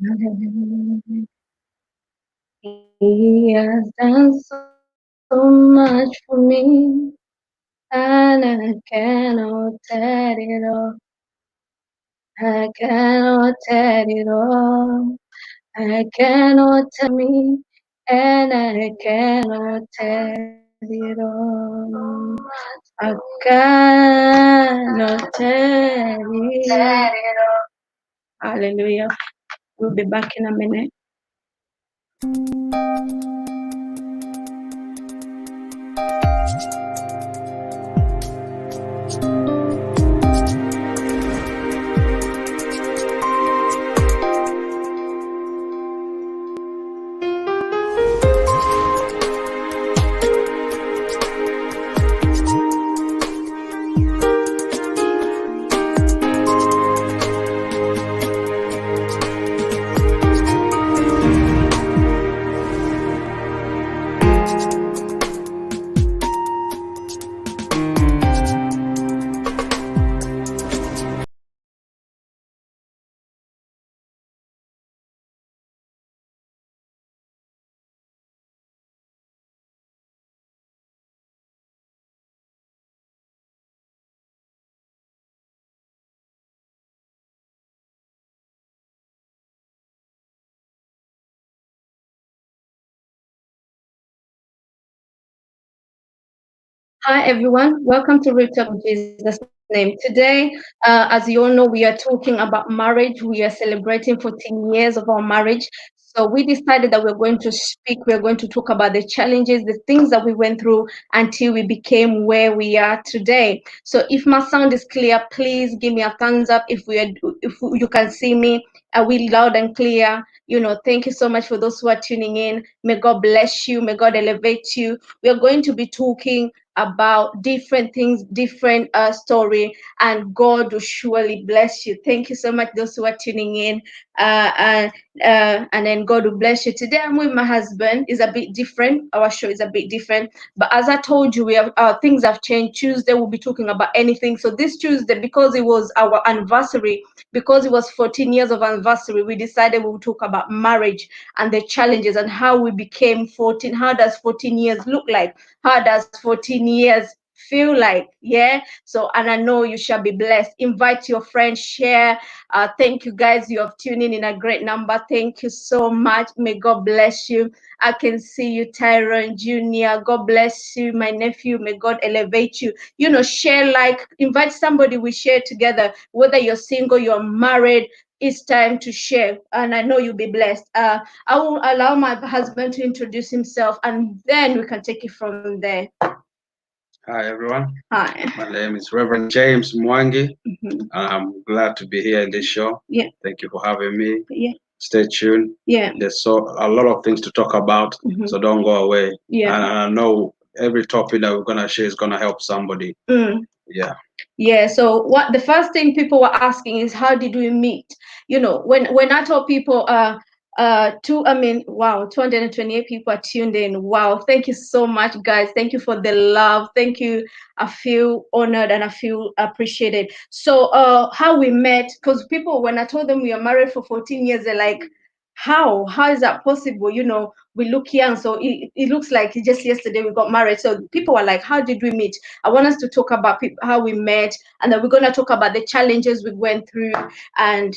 He has done so much for me, and I cannot tell it all. I cannot tell it all. I cannot tell me, and I cannot tell it all. I cannot tell it all. Hallelujah. We'll be back in a minute. Hi everyone, welcome to Real Talk in Jesus' name. Today, as you all know, we are talking about marriage. We are celebrating 14 years of our marriage. So we decided that we're going to we're going to talk about the challenges, the things that we went through until we became where we are today. So if my sound is clear, please give me a thumbs up if you can see me. Are we loud and clear? Thank you so much for those who are tuning in. May God bless you. May God elevate you. We are going to be talking about different things, different story, and God will surely bless you. Thank you so much, those who are tuning in, and then God will bless you. Today I'm with my husband. It's a bit different. Our show is a bit different, but as I told you, we have things have changed. Tuesday we'll be talking about anything. So this Tuesday, because it was our anniversary, because it was 14 years of anniversary, we decided we would talk about marriage and the challenges and how we became 14. How does 14 years look like? How does 14 years feel like? Yeah. So, and I know you shall be blessed. Invite your friends, share. Thank you guys. You have tuned in a great number. Thank you so much. May God bless you. I can see you, Tyrone Jr. God bless you, my nephew. May God elevate you. Share, like, invite somebody. We share together. Whether you're single, you're married, it's time to share, and I know you'll be blessed. I will allow my husband to introduce himself, and then we can take it from there. Hi, everyone. Hi. My name is Reverend James Mwangi. Mm-hmm. I'm glad to be here in this show. Yeah. Thank you for having me. Yeah. Stay tuned. Yeah. There's a lot of things to talk about, so don't go away. Yeah. And I know every topic that we're going to share is going to help somebody. Yeah. Yeah. So what the first thing people were asking is, how did we meet? When I told people, wow, 228 people are tuned in. Wow, thank you so much, guys. Thank you for the love. Thank you. I feel honored and I feel appreciated. So how we met, because people, when I told them we are married for 14 years, they're like, how is that possible? We look young, so it looks like just yesterday we got married. So people were like, how did we meet? I want us to talk about how we met, and then we're going to talk about the challenges we went through, and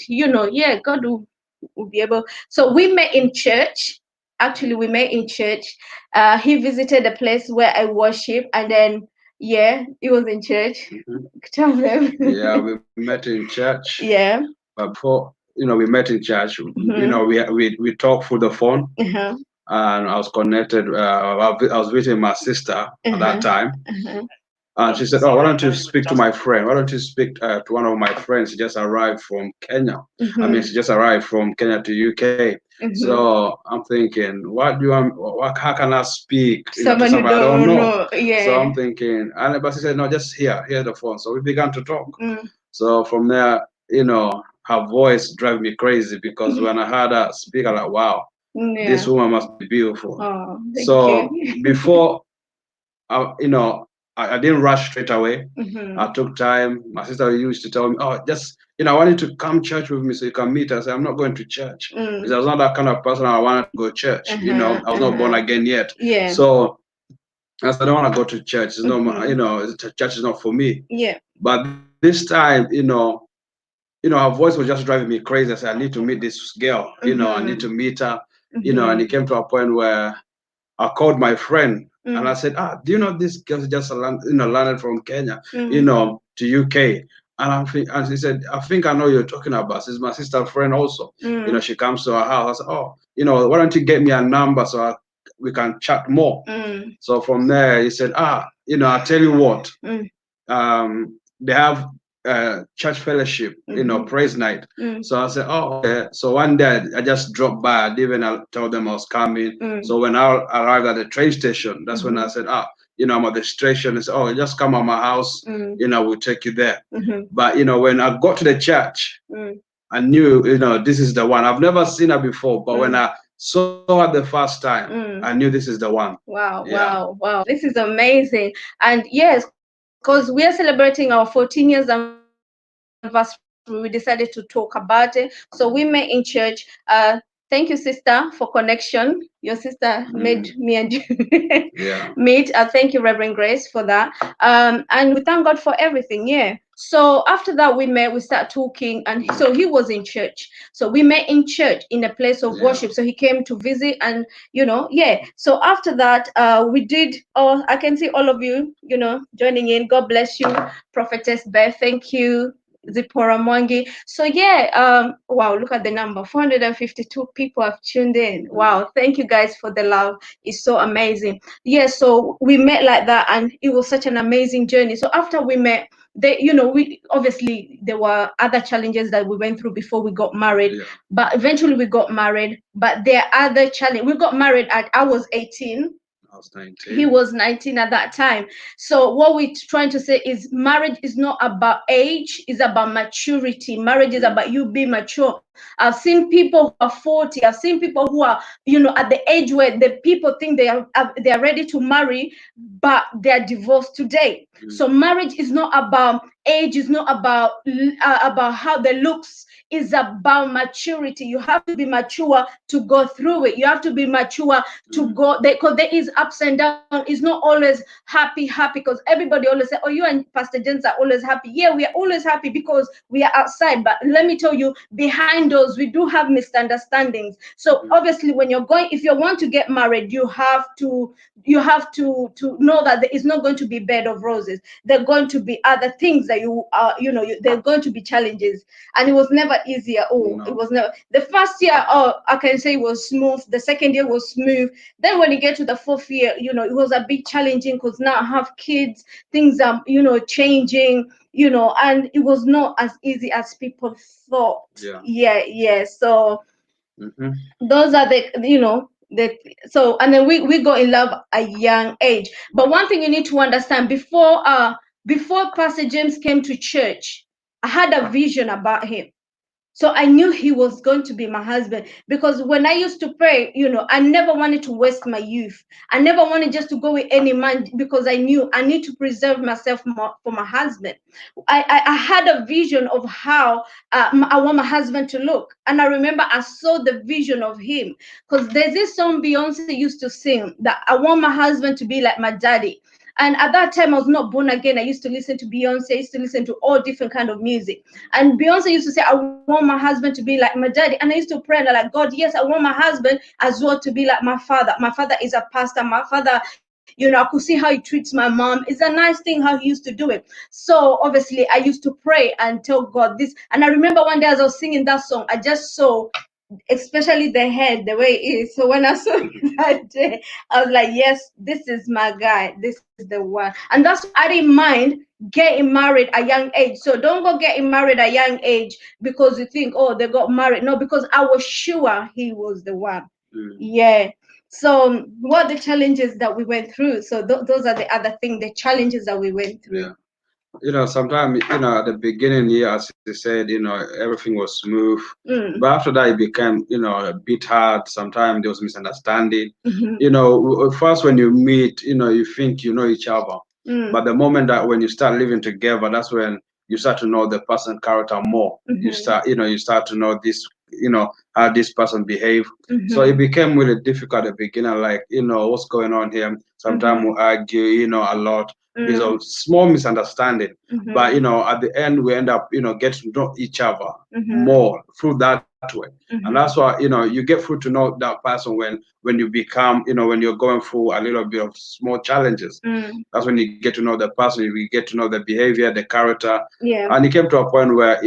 God will be able. So we met in church. Actually, we met in church. He visited a place where I worship, and then it was in church. Tell them. Yeah, we met in church. Yeah. But before, we met in church. We talked through the phone. And I was connected. I was visiting my sister at that time. And she said, "Oh, why don't you speak to my friend? Why don't you speak to one of my friends? She just arrived from Kenya. I mean, she just arrived from Kenya to UK. So I'm thinking, what do you want? How can I speak to somebody I don't know? Yeah. So I'm thinking, but she said, no, just hear the phone. So we began to talk. So from there, her voice drove me crazy, because when I heard her speak, I'm like, wow, this woman must be beautiful. Oh, so before, I I didn't rush straight away. I took time. My sister used to tell me, "Oh, just I want you to come church with me so you can meet us." I said, "I'm not going to church because I was not that kind of person. I wanted to go to church. I was not born again yet. Yeah. So I said, I don't want to go to church. It's not, church is not for me. Yeah. But this time, her voice was just driving me crazy. I said, I need to meet this girl. I need to meet her. And it came to a point where I called my friend and I said, do you know this girl just landed from Kenya, to UK? And she said, I think I know you're talking about. She's my sister's friend also. She comes to our house. I said, why don't you get me a number so we can chat more? So from there, he said, I tell you what, they have church fellowship, praise night. So I said, okay. So one day I just dropped by. I didn't even tell them I was coming. So when I arrived at the train station, that's when I said, I'm at the station. They said, just come at my house. We'll take you there. But when I got to the church, I knew, this is the one. I've never seen her before, but when I saw her the first time, I knew this is the one. Wow, yeah. Wow. This is amazing. And yes, because we are celebrating our 14 years anniversary, we decided to talk about it. So we met in church. Thank you, sister, for connection. Your sister made me and you meet. Thank you, Reverend Grace, for that. And we thank God for everything. Yeah. So after that, we met, we started talking, and so he was in church. So we met in church in a place of worship. So he came to visit, and So after that, we did. Oh, I can see all of you, joining in. God bless you, Prophetess Beth. Thank you. Zipporah Mwangi. So wow, look at the number. 452 people have tuned in. Wow, thank you guys for the love. It's so amazing. So we met like that, and it was such an amazing journey. So after we met, we obviously there were other challenges that we went through before we got married, but eventually we got married. But there are other challenges. We got married I was 18. I was 19. He was 19 at that time. So what we're trying to say is marriage is not about age, it's about maturity. Marriage is about you being mature. I've seen people who are 40. I've seen people who are, at the age where the people think they are ready to marry, but they are divorced today. So marriage is not about age, is not about how the looks. Is about maturity. You have to be mature to go through it. You have to be mature to go there, because there is ups and downs. It's not always happy, because everybody always say, "Oh, you and Pastor James are always happy." Yeah, we are always happy because we are outside. But let me tell you, behind those, we do have misunderstandings. So obviously, when if you want to get married, you have to know that there is not going to be bed of roses. There are going to be other things that there are going to be challenges, and it was never easy at all. No. It was never. The first year, I can say, was smooth. The second year was smooth. Then when you get to the fourth year, it was a bit challenging, because now I have kids, things are changing, and it was not as easy as people thought. Yeah. So those are so, and then we got in love at a young age. But one thing you need to understand, before Pastor James came to church, I had a vision about him. So I knew he was going to be my husband, because when I used to pray, I never wanted to waste my youth. I never wanted just to go with any man, because I knew I need to preserve myself for my husband. I had a vision of how I want my husband to look. And I remember I saw the vision of him, because there's this song Beyonce used to sing, that I want my husband to be like my daddy. And at that time, I was not born again. I used to listen to Beyonce. I used to listen to all different kind of music. And Beyonce used to say, I want my husband to be like my daddy. And I used to pray, and I'm like, God, yes, I want my husband as well to be like my father. My father is a pastor. My father, I could see how he treats my mom. It's a nice thing how he used to do it. So obviously, I used to pray and tell God this. And I remember one day as I was singing that song, I just saw, especially the head, the way it is. So when I saw it that day, I was like, yes, this is my guy. This is the one. And that's why I didn't mind getting married at a young age. So don't go getting married at a young age because you think, oh, they got married. No, because I was sure he was the one. Yeah. So what are the challenges that we went through? So those are the other things, the challenges that we went through. Sometimes, at the beginning, as you said, everything was smooth. But after that, it became, a bit hard. Sometimes there was misunderstanding. First when you meet, you think you know each other. But the moment that when you start living together, that's when you start to know the person's character more. You start to know this, how this person behave. So it became really difficult at the beginning, like, what's going on here. Sometimes we argue, a lot. There's a small misunderstanding, but at the end we end up, getting to know each other more through that way. And that's why, you get through to know that person when you become, when you're going through a little bit of small challenges. That's when you get to know the person, you get to know the behavior, the character. And it came to a point where,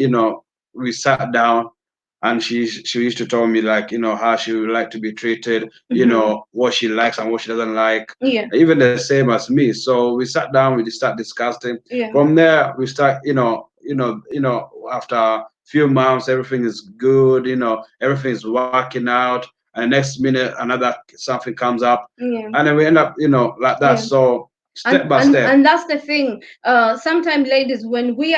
we sat down, and she used to tell me, like, how she would like to be treated, what she likes and what she doesn't like. Even the same as me. So we sat down, we start discussing. From there we start, after a few months, everything is good, everything is working out, and the next minute another something comes up, and then we end up, like that. So step by step. And that's the thing. Sometimes, ladies, when we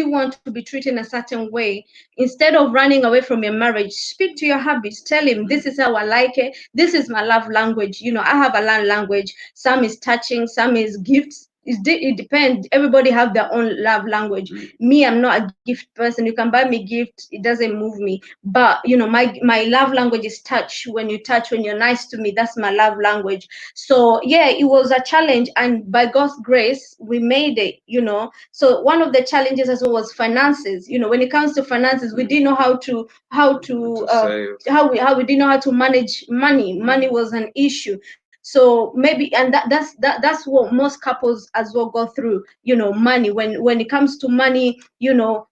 want to be treated in a certain way, instead of running away from your marriage, speak to your hubby. Tell him, this is how I like it. This is my love language. I have a love language. Some is touching, some is gifts. It depends. Everybody have their own love language. Me, I'm not a gift person. You can buy me gift, it doesn't move me. But my love language is touch. When you're nice to me, that's my love language. So yeah, it was a challenge, and by God's grace, we made it. So one of the challenges as well was finances. When it comes to finances, we didn't know how we didn't know how to manage money. Money was an issue. So maybe, and that's what most couples as well go through. Money. When it comes to money,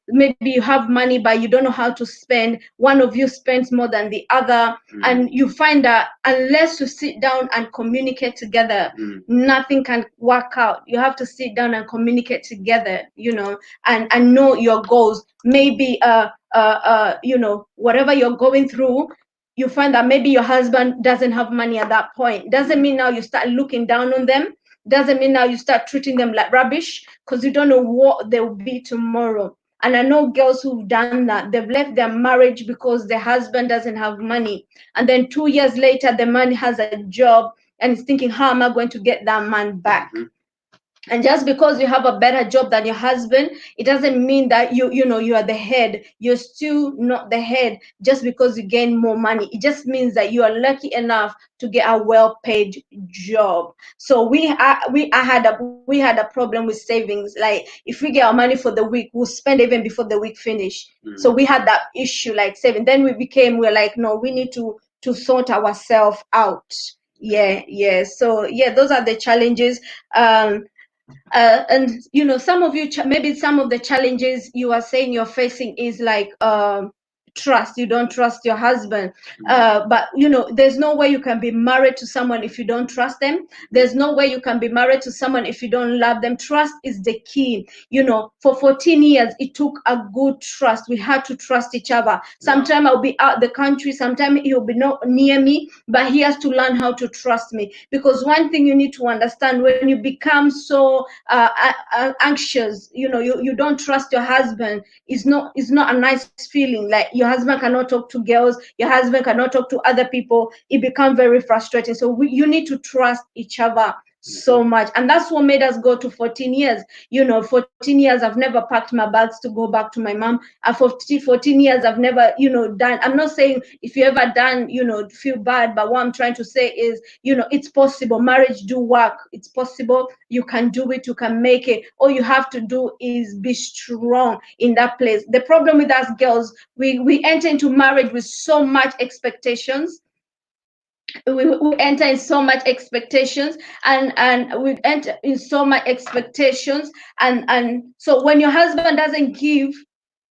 maybe you have money but you don't know how to spend. One of you spends more than the other, and you find that unless you sit down and communicate together, nothing can work out. You have to sit down and communicate together, and know your goals. Maybe whatever you're going through, you find that maybe your husband doesn't have money at that point. Doesn't mean now you start looking down on them. Doesn't mean now you start treating them like rubbish, because you don't know what they will be tomorrow. And I know girls who've done that. They've left their marriage because their husband doesn't have money. And then 2 years later, the man has a job and is thinking, how am I going to get that man back? And just because you have a better job than your husband, it doesn't mean that you are the head. You're still not the head just because you gain more money. It just means that you are lucky enough to get a well-paid job. So we had a problem with savings. Like, if we get our money for the week, we'll spend even before the week finish. So we had that issue, like saving. Then we're like, no, we need to sort ourselves out. Yeah. So yeah, those are the challenges. And some of you, maybe some of the challenges you are saying you're facing is like trust. You don't trust your husband. But there's no way you can be married to someone if you don't trust them. There's no way you can be married to someone if you don't love them. Trust is the key. For 14 years it took a good trust. We had to trust each other. Sometimes I'll be out the country, sometimes he'll be not near me, but he has to learn how to trust me. Because one thing you need to understand, when you become so anxious, you don't trust your husband, it's not a nice feeling. Like, your husband cannot talk to girls, your husband cannot talk to other people. It becomes very frustrating. So you need to trust each other so much. And that's what made us go to 14 years. 14 years I've never packed my bags to go back to my mom. For 14 years I've never done. I'm not saying if you ever done feel bad, but what I'm trying to say is it's possible. Marriage do work. It's possible. You can do it. You can make it. All you have to do is be strong in that place. The problem with us girls, we enter into marriage with so much expectations. We enter in so much expectations, and we enter in so much expectations, and so when your husband doesn't give,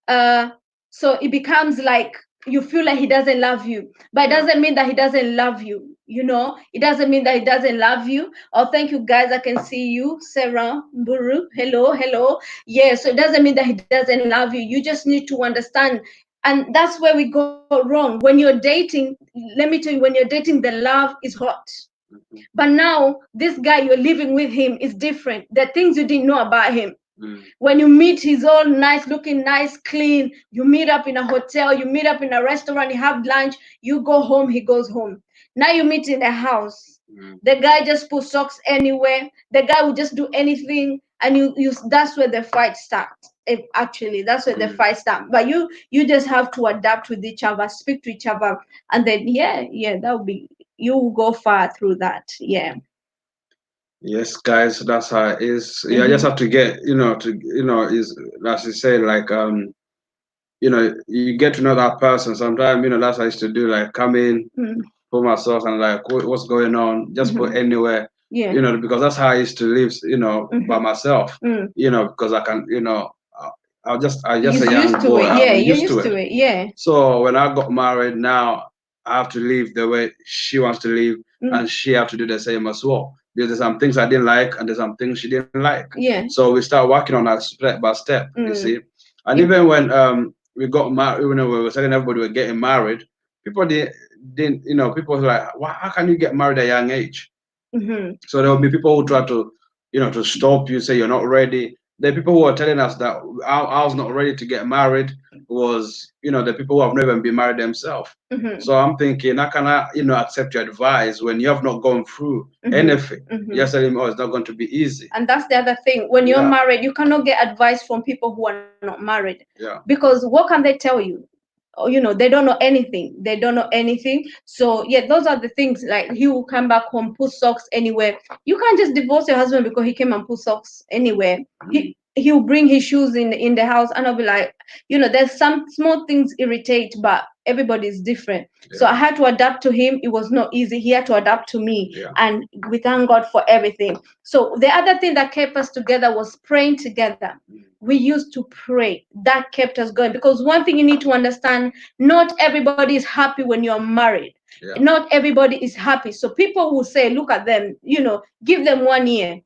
so it becomes like you feel like he doesn't love you, but it doesn't mean that he doesn't love you. It doesn't mean that he doesn't love you. Oh, thank you guys, I can see you, Sarah Mburu. Hello. Yeah, so it doesn't mean that he doesn't love you. You just need to understand. And that's where we go wrong. When you're dating, let me tell you, when you're dating, the love is hot. But now this guy you're living with him is different. There are things you didn't know about him. When you meet, he's all nice, looking nice, clean. You meet up in a hotel, you meet up in a restaurant, you have lunch, you go home, he goes home. Now you meet in a house. The guy just put socks anywhere. The guy will just do anything, and you that's where the fight starts. Actually, that's where the fight starts. But you just have to adapt with each other, speak to each other, and then that will be, you will go far through that. Yeah. Yes, guys, that's how it is. You just have to get, is as you say, like you get to know that person. Sometimes, that's how I used to do, like come in, put my socks and like what's going on, just put anywhere. Yeah. Because that's how I used to live, by myself. Because I can, I just a young boy. I'm used to it. Yeah. So when I got married, now I have to live the way she wants to live, and she have to do the same as well. Because there's some things I didn't like, and there's some things she didn't like. Yeah. So we start working on that step by step. You see, and even when we got married, even though we were telling everybody we're getting married, people didn't people were like, how can you get married at a young age? So there will be people who try to, to stop you, say you're not ready. The people who are telling us that I was not ready to get married was, the people who have never been married themselves. So I'm thinking, how can I, accept your advice when you have not gone through anything? You're telling me, oh, it's not going to be easy. And that's the other thing. When you're married, you cannot get advice from people who are not married. Yeah. Because what can they tell you? They don't know anything. So those are the things. Like, he will come back home, put socks anywhere. You can't just divorce your husband because he came and put socks anywhere. He'll bring his shoes in the house, and I'll be like, there's some small things irritate, but everybody is different. So I had to adapt to him. It was not easy. He had to adapt to me, and we thank God for everything. So the other thing that kept us together was praying together. We used to pray. That kept us going, because one thing you need to understand, not everybody is happy when you're married. Not everybody is happy. So people will say, look at them, give them 1 year.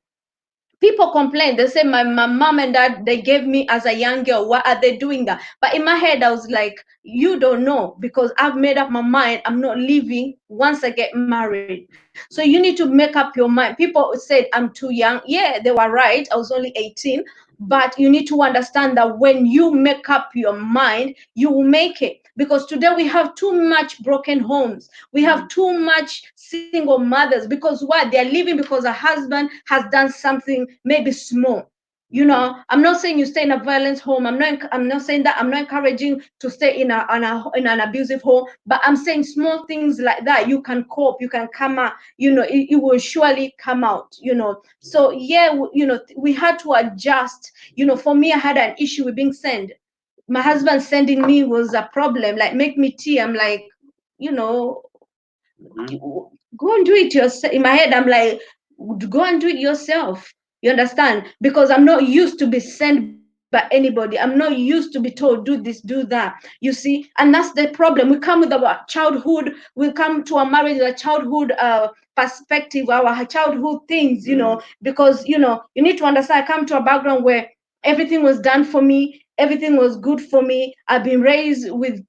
People complain. They say, my mom and dad, they gave me as a young girl. Why are they doing that? But in my head, I was like, you don't know, because I've made up my mind. I'm not leaving once I get married. So you need to make up your mind. People said I'm too young. Yeah, they were right. I was only 18. But you need to understand that when you make up your mind, you will make it. Because today we have too much broken homes. We have too much single mothers. Because why? They're living because a husband has done something maybe small. I'm not saying you stay in a violent home. I'm not saying that. I'm not encouraging to stay in an abusive home. But I'm saying small things like that, you can cope. You can come out. It will surely come out. So we had to adjust. For me, I had an issue with being sent. My husband sending me was a problem. Like, make me tea. I'm like, go and do it yourself. In my head, I'm like, go and do it yourself. You understand? Because I'm not used to be sent by anybody. I'm not used to be told, do this, do that. You see? And that's the problem. We come with our childhood. We come to our marriage with a childhood perspective, our childhood things, because, you need to understand, I come to a background where everything was done for me. Everything was good for me. I've been raised with,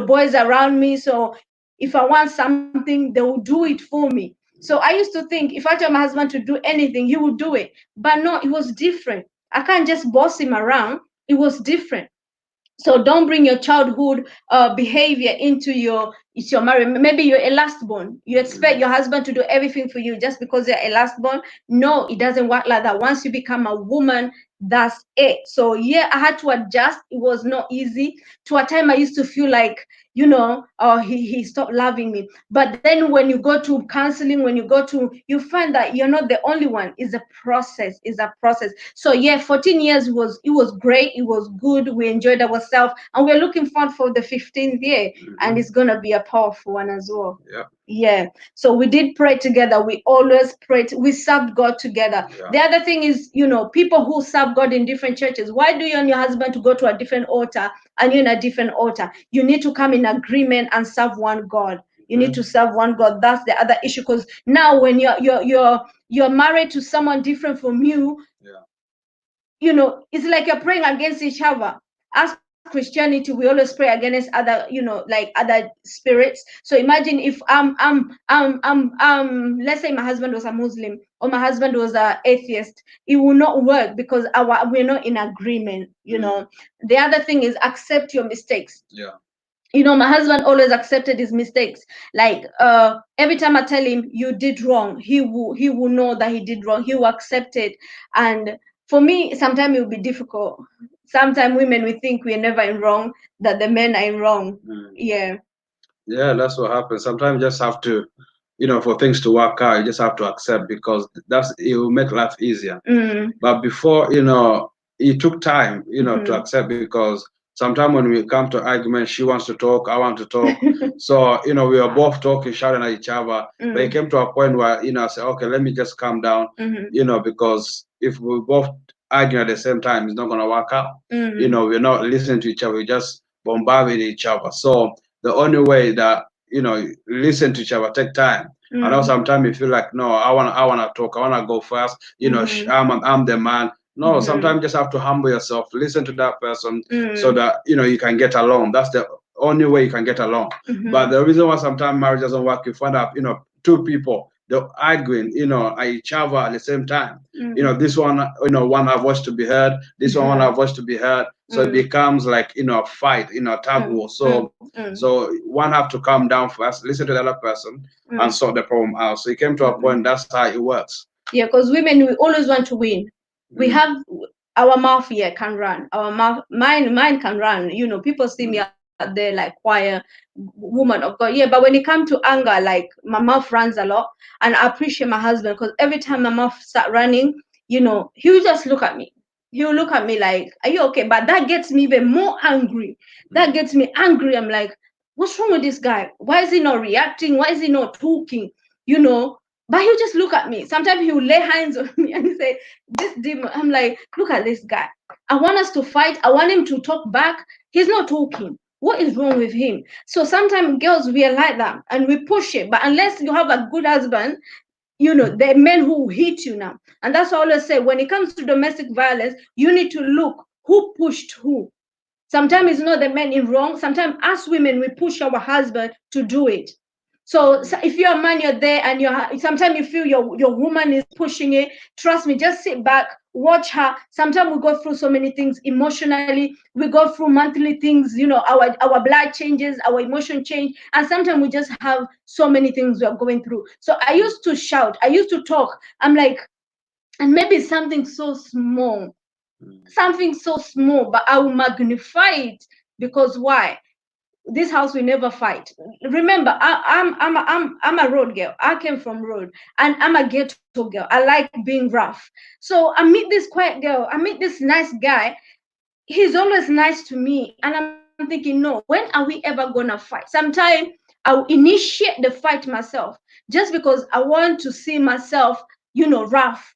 boys around me. So if I want something, they will do it for me. So I used to think, if I tell my husband to do anything, he would do it. But no, it was different. I can't just boss him around. It was different. So don't bring your childhood behavior into your marriage. Maybe you're a last born. You expect your husband to do everything for you just because you're a last born. No, it doesn't work like that. Once you become a woman, that's it. So I had to adjust. It was not easy. To a time I used to feel like, he stopped loving me. But then when you go to counseling, you find that you're not the only one. It's a process. So 14 years was great. It was good. We enjoyed ourselves, and we're looking forward for the 15th year, and it's gonna be a powerful one as well. So we did pray together. We always prayed. We served God together. The other thing is, people who serve God in different churches. Why do you and your husband to go to a different altar and you're in a different altar? You need to come in agreement and serve one God. You need to serve one God. That's the other issue. Because now when you're married to someone different from you, it's like you're praying against each other. As Christianity, we always pray against other, like other spirits. So imagine if let's say my husband was a Muslim or my husband was an atheist, it will not work because we're not in agreement. The other thing is accept your mistakes. My husband always accepted his mistakes. Like every time I tell him you did wrong, he will know that he did wrong. He will accept it. And for me, sometimes it will be difficult. Sometimes women, we think we're never in wrong, that the men are in wrong. Yeah. Yeah, that's what happens. Sometimes you just have to, for things to work out, you just have to accept, because it will make life easier. But before, it took time, to accept, because sometimes when we come to argument, she wants to talk, I want to talk. So, we are both talking, shouting at each other. But it came to a point where, I said, okay, let me just calm down, because if we both argue at the same time, it's not going to work out. We're not listening to each other, we're just bombarding each other. So the only way that, listen to each other, take time. I know sometimes you feel like, no, I wanna talk, I wanna go first. I'm the man. No, sometimes you just have to humble yourself, listen to that person, so that you can get along. That's the only way you can get along. But the reason why sometimes marriage doesn't work, you find out, two people, they're arguing, at each other at the same time. This one, one have voice to be heard, this one have voice to be heard. So it becomes like, a fight, a tug war. So one have to calm down first, listen to the other person, and sort the problem out. So it came to a point, that's how it works. Yeah, because women, we always want to win. We have our mouth here can run. Our mouth, mine can run. People see me out there like quiet woman of God. Yeah, but when it comes to anger, like my mouth runs a lot, and I appreciate my husband, because every time my mouth start running, he'll just look at me. He'll look at me like, "Are you okay?" But that gets me even more angry. That gets me angry. I'm like, "What's wrong with this guy? Why is he not reacting? Why is he not talking?" You know, but he'll just look at me. Sometimes he'll lay hands on me and say, "This demon." I'm like, "Look at this guy. I want us to fight. I want him to talk back. He's not talking. What is wrong with him?" So sometimes girls, we are like that and we push it. But unless you have a good husband, the men who hit you now. And that's why I always say, when it comes to domestic violence, you need to look who pushed who. Sometimes it's not the men in wrong. Sometimes us women, we push our husband to do it. So if you're a man, you're there, and sometimes you feel your woman is pushing it. Trust me, just sit back, watch her. Sometimes we go through so many things emotionally. We go through monthly things. Our blood changes, our emotion change, and sometimes we just have so many things we are going through. So I used to shout, I used to talk. I'm like, and maybe something so small, but I will magnify it, because why? This house will never fight. Remember, I'm a road girl. I came from road, and I'm a ghetto girl. I like being rough. So I meet this quiet girl. I meet this nice guy. He's always nice to me, and I'm thinking, no, when are we ever gonna fight? Sometimes I'll initiate the fight myself, just because I want to see myself, rough.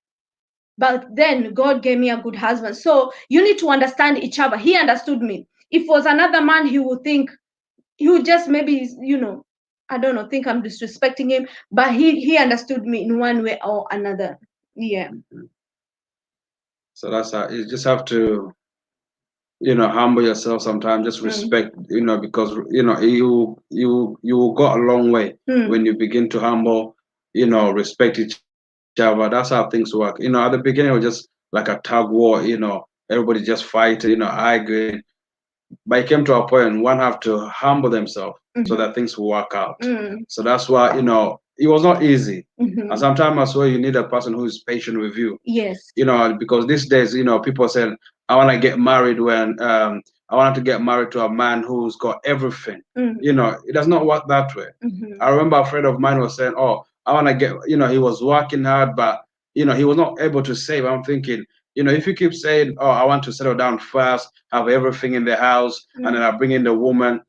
But then God gave me a good husband. So you need to understand each other. He understood me. If it was another man, he would just maybe, I don't know, think I'm disrespecting him. But he understood me in one way or another. Yeah. So that's how you just have to, humble yourself sometimes, just respect, because you will go a long way when you begin to humble, respect each other. That's how things work. At the beginning it was just like a tug war, everybody just fighting, arguing. But it came to a point one have to humble themselves so that things will work out. So that's why, it was not easy. And sometimes as well you need a person who is patient with you. Yes. Because these days, people said, I want to get married when I wanted to get married to a man who's got everything. It does not work that way. I remember a friend of mine was saying, oh, I want to get, he was working hard, but he was not able to save. I'm thinking, if you keep saying, oh, I want to settle down first, have everything in the house, and then I bring in the woman,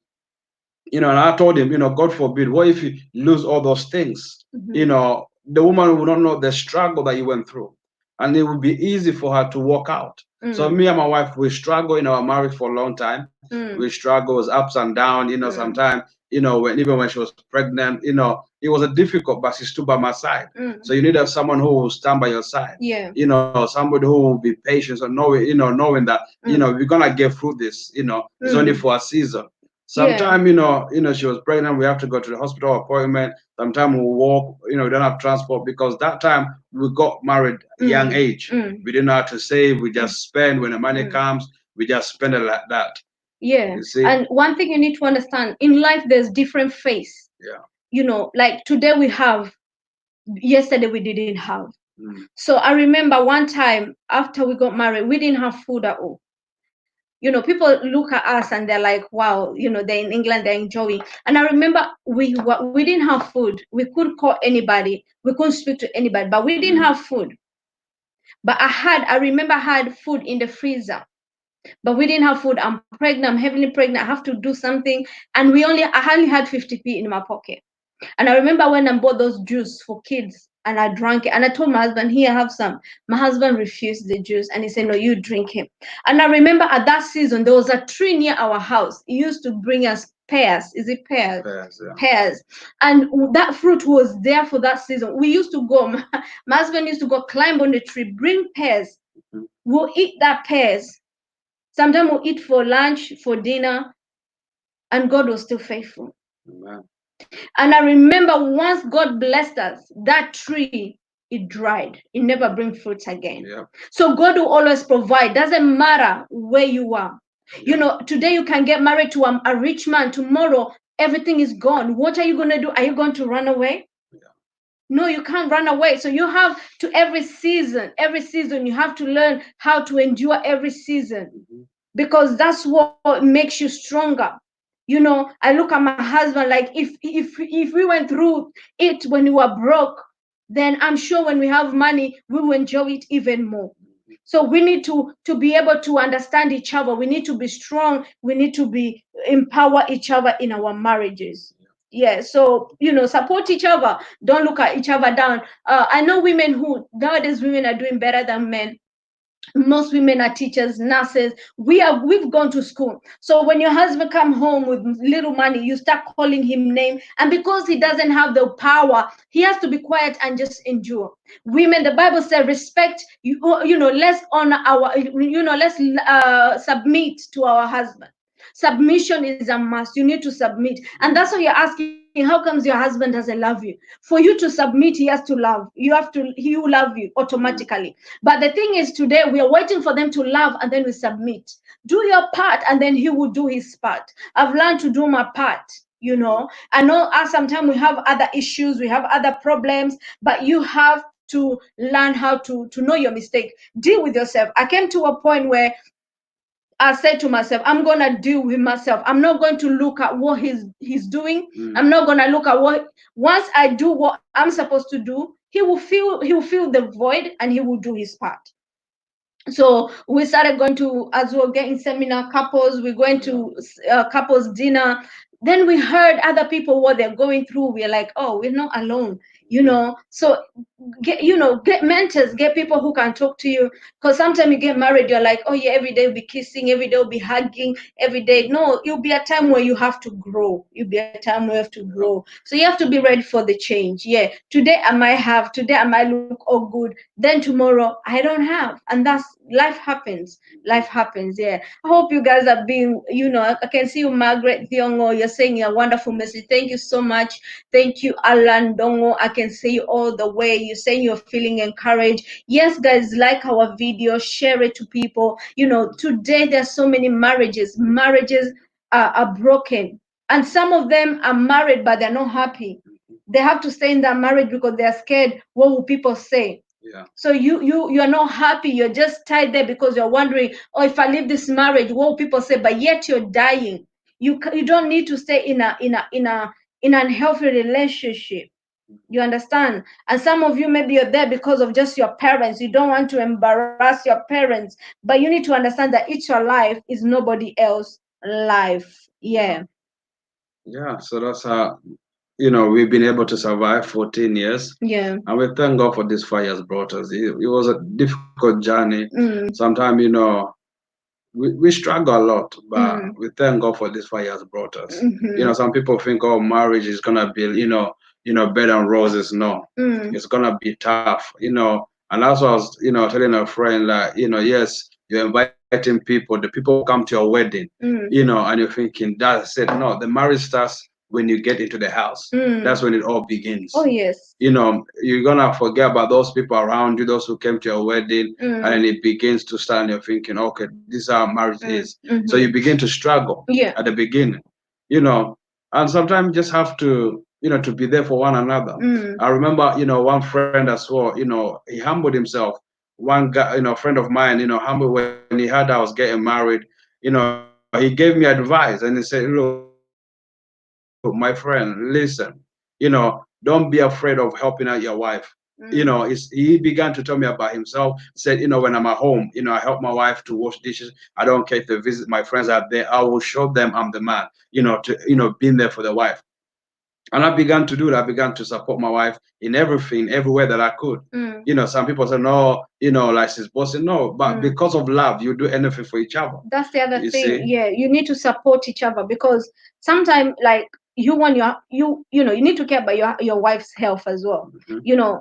and I told him, God forbid, what if you lose all those things? The woman will not know the struggle that you went through, and it would be easy for her to walk out. So me and my wife, we struggle in our marriage for a long time. We struggle, it was ups and downs, sometimes, even when she was pregnant, it was a difficult, but she stood by my side. So you need someone who will stand by your side. Yeah. Somebody who will be patient, and knowing that, we're gonna get through this, it's only for a season. Sometimes, she was pregnant, we have to go to the hospital appointment. Sometimes we walk, we don't have transport, because that time we got married young age. We didn't know how to save, we just spend when the money comes, we just spend it like that. Yeah. You see? And one thing you need to understand, in life there's different phase. Yeah. You know, like today we have, yesterday we didn't have. Mm. So I remember one time after we got married, we didn't have food at all. You know, people look at us and they're like, wow, you know, they're in England, they're enjoying. And I remember we didn't have food. We couldn't call anybody. We couldn't speak to anybody, but we didn't have food. But I remember I had food in the freezer, but we didn't have food. I'm pregnant, I'm heavily pregnant. I have to do something. And I only had 50p in my pocket. And I remember when I bought those juice for kids and I drank it. And I told my husband, here, have some. My husband refused the juice and he said, no, you drink it. And I remember at that season, there was a tree near our house. It used to bring us pears. Is it pears? Pears, yeah. Pears. And that fruit was there for that season. We used to go, my husband used to go climb on the tree, bring pears. We'll eat that pears. Sometimes we'll eat for lunch, for dinner. And God was still faithful. Amen. And I remember once God blessed us, that tree, it dried. It never brings fruits again. Yeah. So God will always provide. Doesn't matter where you are. Yeah. You know, today you can get married to a rich man. Tomorrow, everything is gone. What are you going to do? Are you going to run away? Yeah. No, you can't run away. So you have to, every season, you have to learn how to endure every season. Because that's what makes you stronger. You know, I look at my husband like if we went through it when we were broke, then I'm sure when we have money, we will enjoy it even more. So we need to be able to understand each other. We need to be strong. We need to empower each other in our marriages. Yeah, so, you know, support each other. Don't look at each other down. I know women who, nowadays women are doing better than men. Most women are teachers, nurses. We've gone to school. So when your husband come home with little money, you start calling him name, and because he doesn't have the power, he has to be quiet and just endure. Women, the Bible says, respect. You know, let's honor our. You know, let's submit to our husband. Submission is a must. You need to submit, and that's why you're asking, how comes your husband doesn't love you? For you to submit, he has to love. He will love you automatically. But the thing is, today we are waiting for them to love, and then we submit. Do your part, and then he will do his part. I've learned to do my part. You know, I know sometimes we have other issues, we have other problems, but you have to learn how to know your mistake. Deal with yourself. I came to a point where I said to myself, I'm gonna deal with myself. I'm not going to look at what he's doing. I'm not gonna look at what. Once I do what I'm supposed to do, he will feel the void and he will do his part. So we started going to, as we were getting seminar couples, we're going to couples dinner. Then we heard other people what they're going through. We're like, oh, we're not alone, you know. So get mentors, get people who can talk to you. Because sometimes you get married, you're like, oh yeah, every day we'll be kissing, every day we'll be hugging, every day. No, it'll be a time where you have to grow. It'll be a time where you have to grow. So you have to be ready for the change. Yeah, today I might look all good. Then tomorrow I don't have, and that's life happens. Life happens. Yeah. I hope you guys are being, you know, I can see you, Margaret Thiongo. You're saying a wonderful message. Thank you so much. Thank you, Alan Dongo. I can see you all the way. You're saying you're feeling encouraged. Yes, guys, like our video, share it to people. You know, today there's so many marriages. Marriages are broken. And some of them are married, but they're not happy. They have to stay in that marriage because they're scared. What will people say? Yeah. So you're not happy. You're just tied there because you're wondering, oh, if I leave this marriage, what will people say? But yet you're dying. You don't need to stay in an unhealthy relationship. You understand? And some of you, maybe you're there because of just your parents. You don't want to embarrass your parents, but you need to understand that it's your life, is nobody else's life. Yeah. Yeah. So that's how, you know, we've been able to survive 14 years. Yeah. And we thank God for this 5 years brought us. It was a difficult journey. Sometimes, you know, we struggle a lot, but we thank God for this 5 years brought us. You know, some people think, oh, marriage is gonna be, you know, bed and roses. No, it's gonna be tough. You know, and that's what I was, you know, telling a friend that, you know, yes, you're inviting people, the people come to your wedding, you know, and you're thinking that's it. No, the marriage starts when you get into the house. That's when it all begins. Oh, yes. You're gonna forget about those people around you, those who came to your wedding, and it begins to start, and you're thinking, okay, this is how marriage is. So you begin to struggle at the beginning, and sometimes you just have to, to be there for one another. I remember, one friend as well, he humbled himself. One guy, friend of mine, humbled when he heard I was getting married. He gave me advice, and he said, look, my friend, listen, don't be afraid of helping out your wife. He began to tell me about himself. Said, when I'm at home, I help my wife to wash dishes. I don't care if they visit my friends are there. I will show them I'm the man. Being there for the wife. And I began to do that. I began to support my wife in everything, everywhere that I could. Some people say, no, like she's bossing. No, but because of love, you do anything for each other. That's the other You thing. see? Yeah, you need to support each other, because sometimes, like, you want you need to care about your wife's health as well.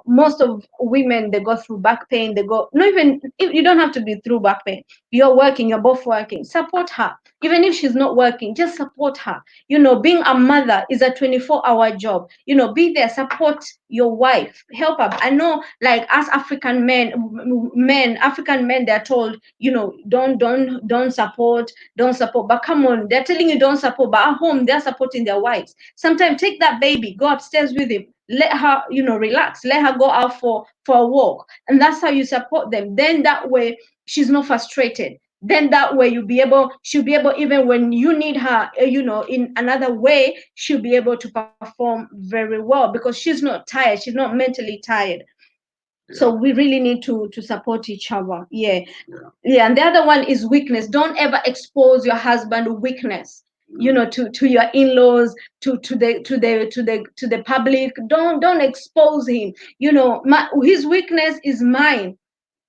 Most of women, they go through back pain. They go, not even, you don't have to be through back pain. You're working, you're both working. Support her. Even if she's not working, just support her. Being a mother is a 24-hour job. Be there, support your wife, help her. I know, like, as African men, they're told, don't support, don't support. But come on, they're telling you don't support, but at home they're supporting their wives. Sometimes take that baby, go upstairs with him, let her, relax, let her go out for a walk, and that's how you support them. Then that way she's not frustrated. Then that way she'll be able, even when you need her, in another way, she'll be able to perform very well, because she's not tired, she's not mentally tired. So we really need to support each other. Yeah. And the other one is weakness. Don't ever expose your husband weakness, to your in-laws, to the public. Don't expose him. His weakness is mine.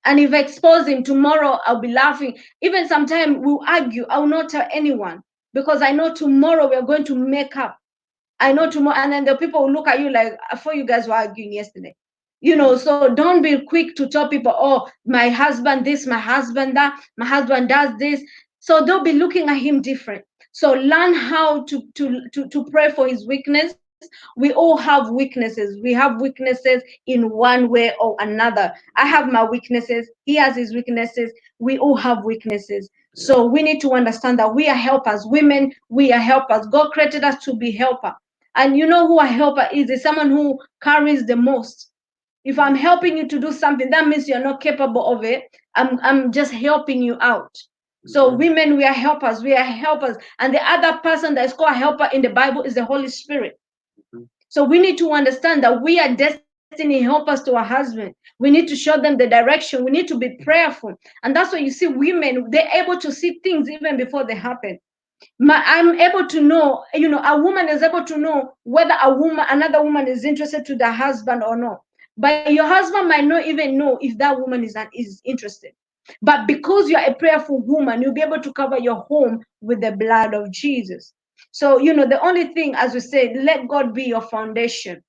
And if I expose him tomorrow, I'll be laughing. Even sometimes we'll argue. I will not tell anyone, because I know tomorrow we're going to make up. I know tomorrow, and then the people will look at you like, I thought you guys were arguing yesterday. So don't be quick to tell people, oh, my husband this, my husband that, my husband does this. So they'll be looking at him different. So learn how to pray for his weakness. We all have weaknesses. We have weaknesses in one way or another. I have my weaknesses. He has his weaknesses. We all have weaknesses. So we need to understand that we are helpers. Women, we are helpers. God created us to be helper. And you know who a helper is? Is someone who carries the most. If I'm helping you to do something, that means you're not capable of it. I'm just helping you out. So women, we are helpers. We are helpers. And the other person that is called a helper in the Bible is the Holy Spirit. So we need to understand that we are destiny helpers to our husband. We need to show them the direction. We need to be prayerful. And that's why you see women, they're able to see things even before they happen. I'm able to know, a woman is able to know whether another woman is interested to their husband or not. But your husband might not even know if that woman is interested. But because you're a prayerful woman, you'll be able to cover your home with the blood of Jesus. So, the only thing, as we said, let God be your foundation.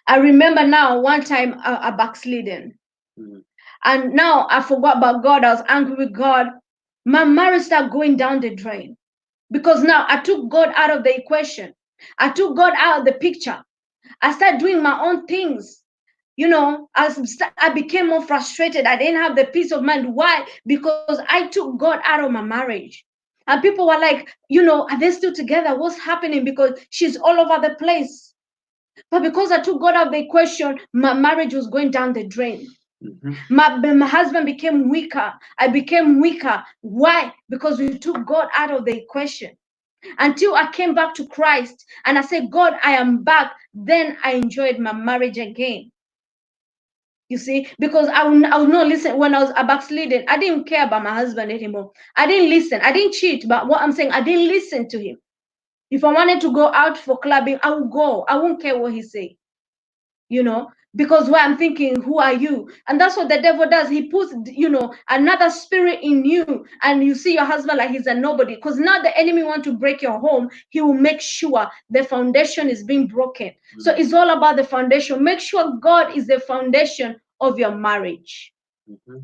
I remember now one time I backslidden. And now I forgot about God. I was angry with God. My marriage started going down the drain. Because now I took God out of the equation. I took God out of the picture. I started doing my own things. I became more frustrated. I didn't have the peace of mind. Why? Because I took God out of my marriage. And people were like, are they still together? What's happening? Because she's all over the place. But because I took God out of the equation, my marriage was going down the drain. My husband became weaker. I became weaker. Why? Because we took God out of the equation. Until I came back to Christ and I said, God, I am back. Then I enjoyed my marriage again. You see, because I would not listen. When I was a backslidden, I didn't care about my husband anymore. I didn't listen. I didn't cheat. But what I'm saying, I didn't listen to him. If I wanted to go out for clubbing, I would go. I won't care what he say. Because why, I'm thinking, who are you? And that's what the devil does. He puts, another spirit in you, and you see your husband like he's a nobody. Because now the enemy wants to break your home. He will make sure the foundation is being broken. So it's all about the foundation. Make sure God is the foundation of your marriage.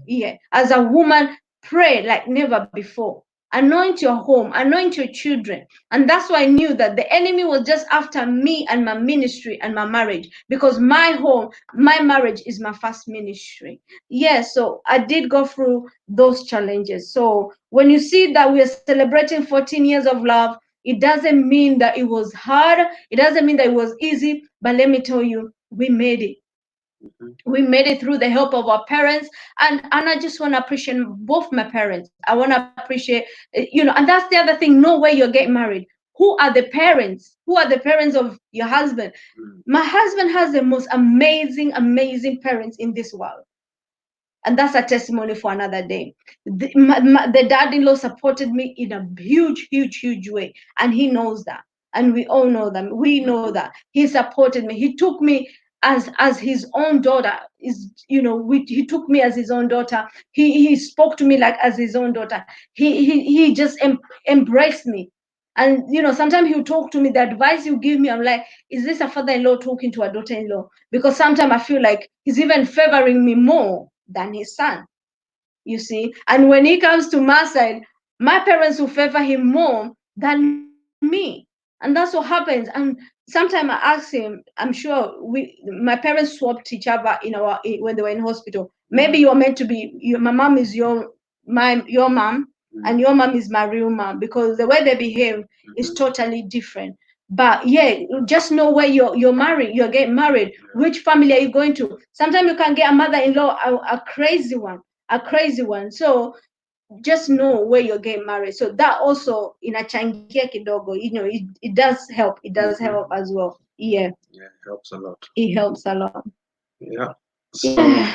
Yeah. As a woman, pray like never before. anoint your home, anoint your children. And that's why I knew that the enemy was just after me and my ministry and my marriage, because my home, my marriage is my first ministry. Yes, so I did go through those challenges. So when you see that we are celebrating 14 years of love, it doesn't mean that it was hard, it doesn't mean that it was easy, but let me tell you, we made it. We made it through the help of our parents. And I just want to appreciate both my parents. I want to appreciate, and that's the other thing. Know where you're getting married. Who are the parents? Who are the parents of your husband? My husband has the most amazing parents in this world. And that's a testimony for another day. The dad-in-law supported me in a huge way, and he knows that, and we all know that. We know that he supported me. He took me as his own daughter. He took me as his own daughter. He spoke to me like as his own daughter. He just embraced me. And sometimes he'll talk to me. The advice he'll give me, I'm like, is this a father-in-law talking to a daughter-in-law? Because sometimes I feel like he's even favoring me more than his son, you see. And when he comes to my side, my parents will favor him more than me. And that's what happens. And sometimes I ask him, I'm sure my parents swapped each other when they were in hospital. Maybe you're meant to be, my mom is your mom, and your mom is my real mom, because the way they behave is totally different. But yeah, just know where you're getting married. Which family are you going to? Sometimes you can get a mother-in-law, a crazy one, So just know where you're getting married. So that also inachangia kidogo, it does help. It does help as well. Yeah. Yeah, it helps a lot. It helps a lot. Yeah. So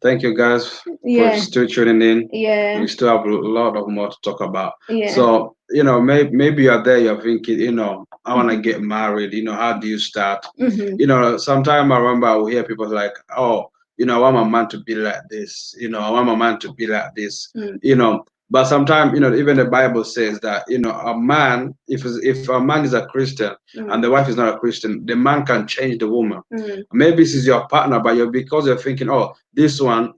thank you guys for still tuning in. Yeah. We still have a lot of more to talk about. Yeah. So, maybe you're there, you're thinking, I want to get married. How do you start? Sometimes I remember I would hear people like, oh, I want my man to be like this. I want my man to be like this. But sometimes, even the Bible says that, a man, if a man is a Christian and the wife is not a Christian, the man can change the woman. Maybe she's your partner, but because you're thinking, oh, this one,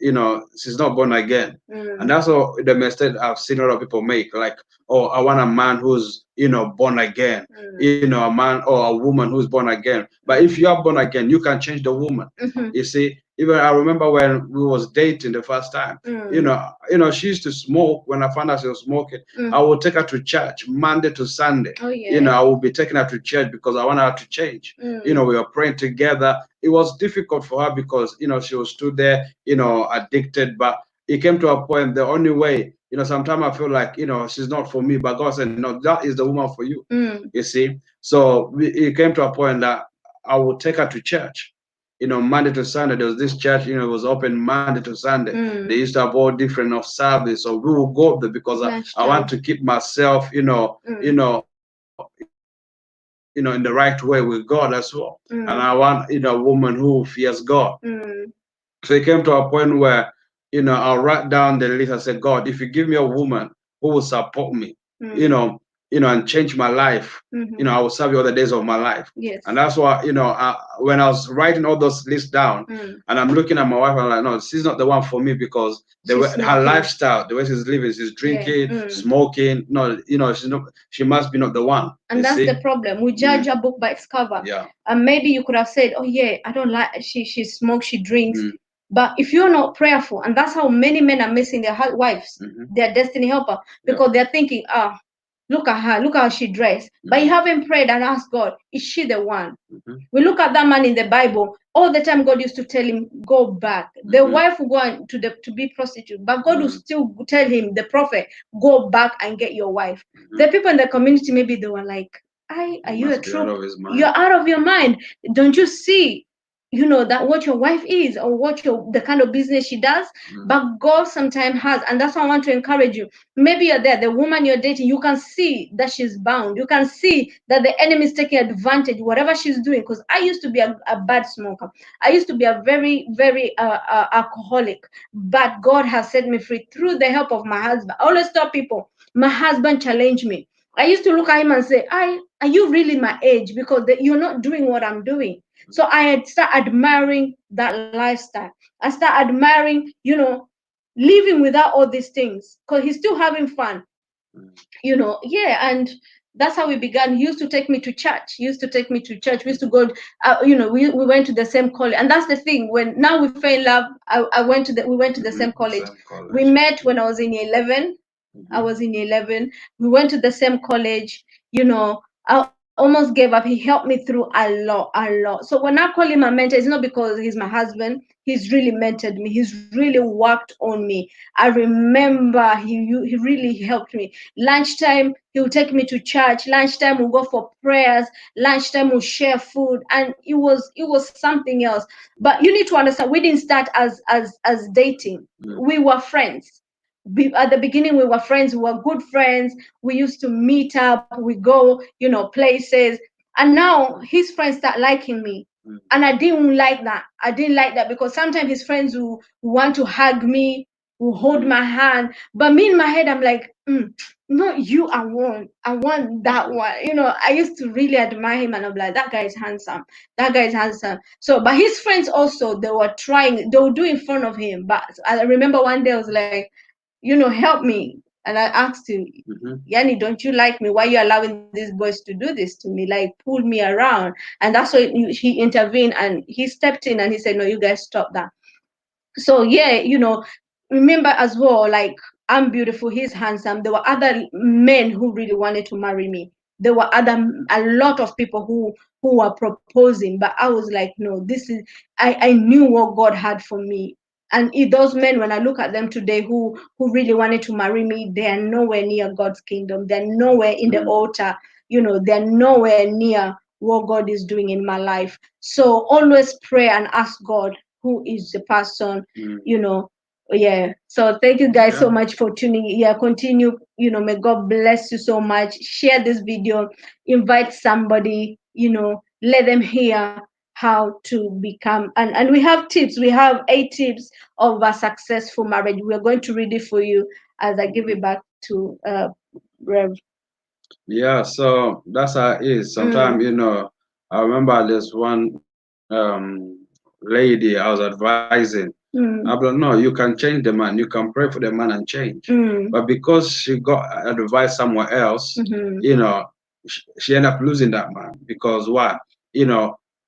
she's not born again. And that's all the mistake I've seen a lot of people make. Like, oh, I want a man who's, born again. A man or a woman who's born again. But if you are born again, you can change the woman. You see, even I remember when we was dating the first time, she used to smoke. When I found out she was smoking, I would take her to church Monday to Sunday. Oh, yeah. I would be taking her to church because I want her to change. We were praying together. It was difficult for her because, she was still there, addicted. But it came to a point, the only way, sometimes I feel like, she's not for me, but God said, no, that is the woman for you. You see? So it came to a point that I would take her to church. Monday to Sunday, there was this church, it was open Monday to Sunday. They used to have all different of service. So we will go there because I want to keep myself, in the right way with God as well. And I want, a woman who fears God. So it came to a point where, I'll write down the list. I said, God, if you give me a woman who will support me, and change my life, I will serve you all the days of my life. Yes. And that's why, when I was writing all those lists down, and I'm looking at my wife, I'm like, no, she's not the one for me because her lifestyle, the way she's living, she's drinking, smoking. No, she must be not the one. And that's the problem. We judge a book by its cover. Yeah. And maybe you could have said, oh yeah, I don't like, she smokes, she drinks. But if you're not prayerful, and that's how many men are missing their wives, their destiny helper, because they're thinking, look at her, look how she dressed. But you haven't prayed and asked God, is she the one? We look at that man in the Bible, all the time God used to tell him, go back. The wife will go on to be prostitute, but God will still tell him, the prophet, go back and get your wife. The people in the community, maybe they were like, are you a true? You're out of your mind. Don't you see? That what your wife is, or the kind of business she does. But God sometimes has, and that's why I want to encourage you. Maybe you're there, the woman you're dating, you can see that she's bound. You can see that the enemy is taking advantage, whatever she's doing. Because I used to be a bad smoker. I used to be a very alcoholic. But God has set me free through the help of my husband. I always tell people, my husband challenged me. I used to look at him and say, are you really my age? Because you're not doing what I'm doing. So I had started admiring that lifestyle. I started admiring, living without all these things, because he's still having fun. Yeah, and that's how we began. He used to take me to church. He used to take me to church. We used to go, we went to the same college. And that's the thing. When now we fell in love, we went to the same college. We met when I was in 11. I was in 11. We went to the same college. I almost gave up. He helped me through a lot. So when I call him a mentor, it's not because he's my husband. He's really mentored me. He's really worked on me. I remember he really helped me. Lunchtime, he'll take me to church. Lunchtime, we'll go for prayers. Lunchtime, we'll share food, and it was something else. But you need to understand, we didn't start as dating. We were friends. At the beginning, we were friends. We were good friends. We used to meet up. We go, places. And now his friends start liking me. And I didn't like that. I didn't like that because sometimes his friends will want to hug me, will hold my hand. But me in my head, I'm like, not you, I want that one. I used to really admire him, and I'm like, that guy is handsome. That guy is handsome. So, but his friends also, they were doing fun of him. But I remember one day I was like, help me. And I asked him, Yanni, don't you like me? Why are you allowing these boys to do this to me? Like, pull me around. And that's why he intervened and he stepped in and he said, no, you guys stop that. So yeah, remember as well, like, I'm beautiful, he's handsome. There were other men who really wanted to marry me. There were a lot of people who were proposing, but I was like, no, this is, I knew what God had for me. And those men, when I look at them today, who really wanted to marry me, they are nowhere near God's kingdom. They're nowhere in the altar. They're nowhere near what God is doing in my life. So always pray and ask God who is the person, yeah. So thank you guys so much for tuning in. Yeah, continue. May God bless you so much. Share this video, invite somebody, let them hear how to become, and we have tips. We have 8 tips of a successful marriage. We're going to read it for you as I give it back to Rev. Yeah, so that's how it is. Sometimes, I remember there's one lady I was advising. I'm like, no, you can change the man. You can pray for the man and change. But because she got advice somewhere else, she ended up losing that man. Because why?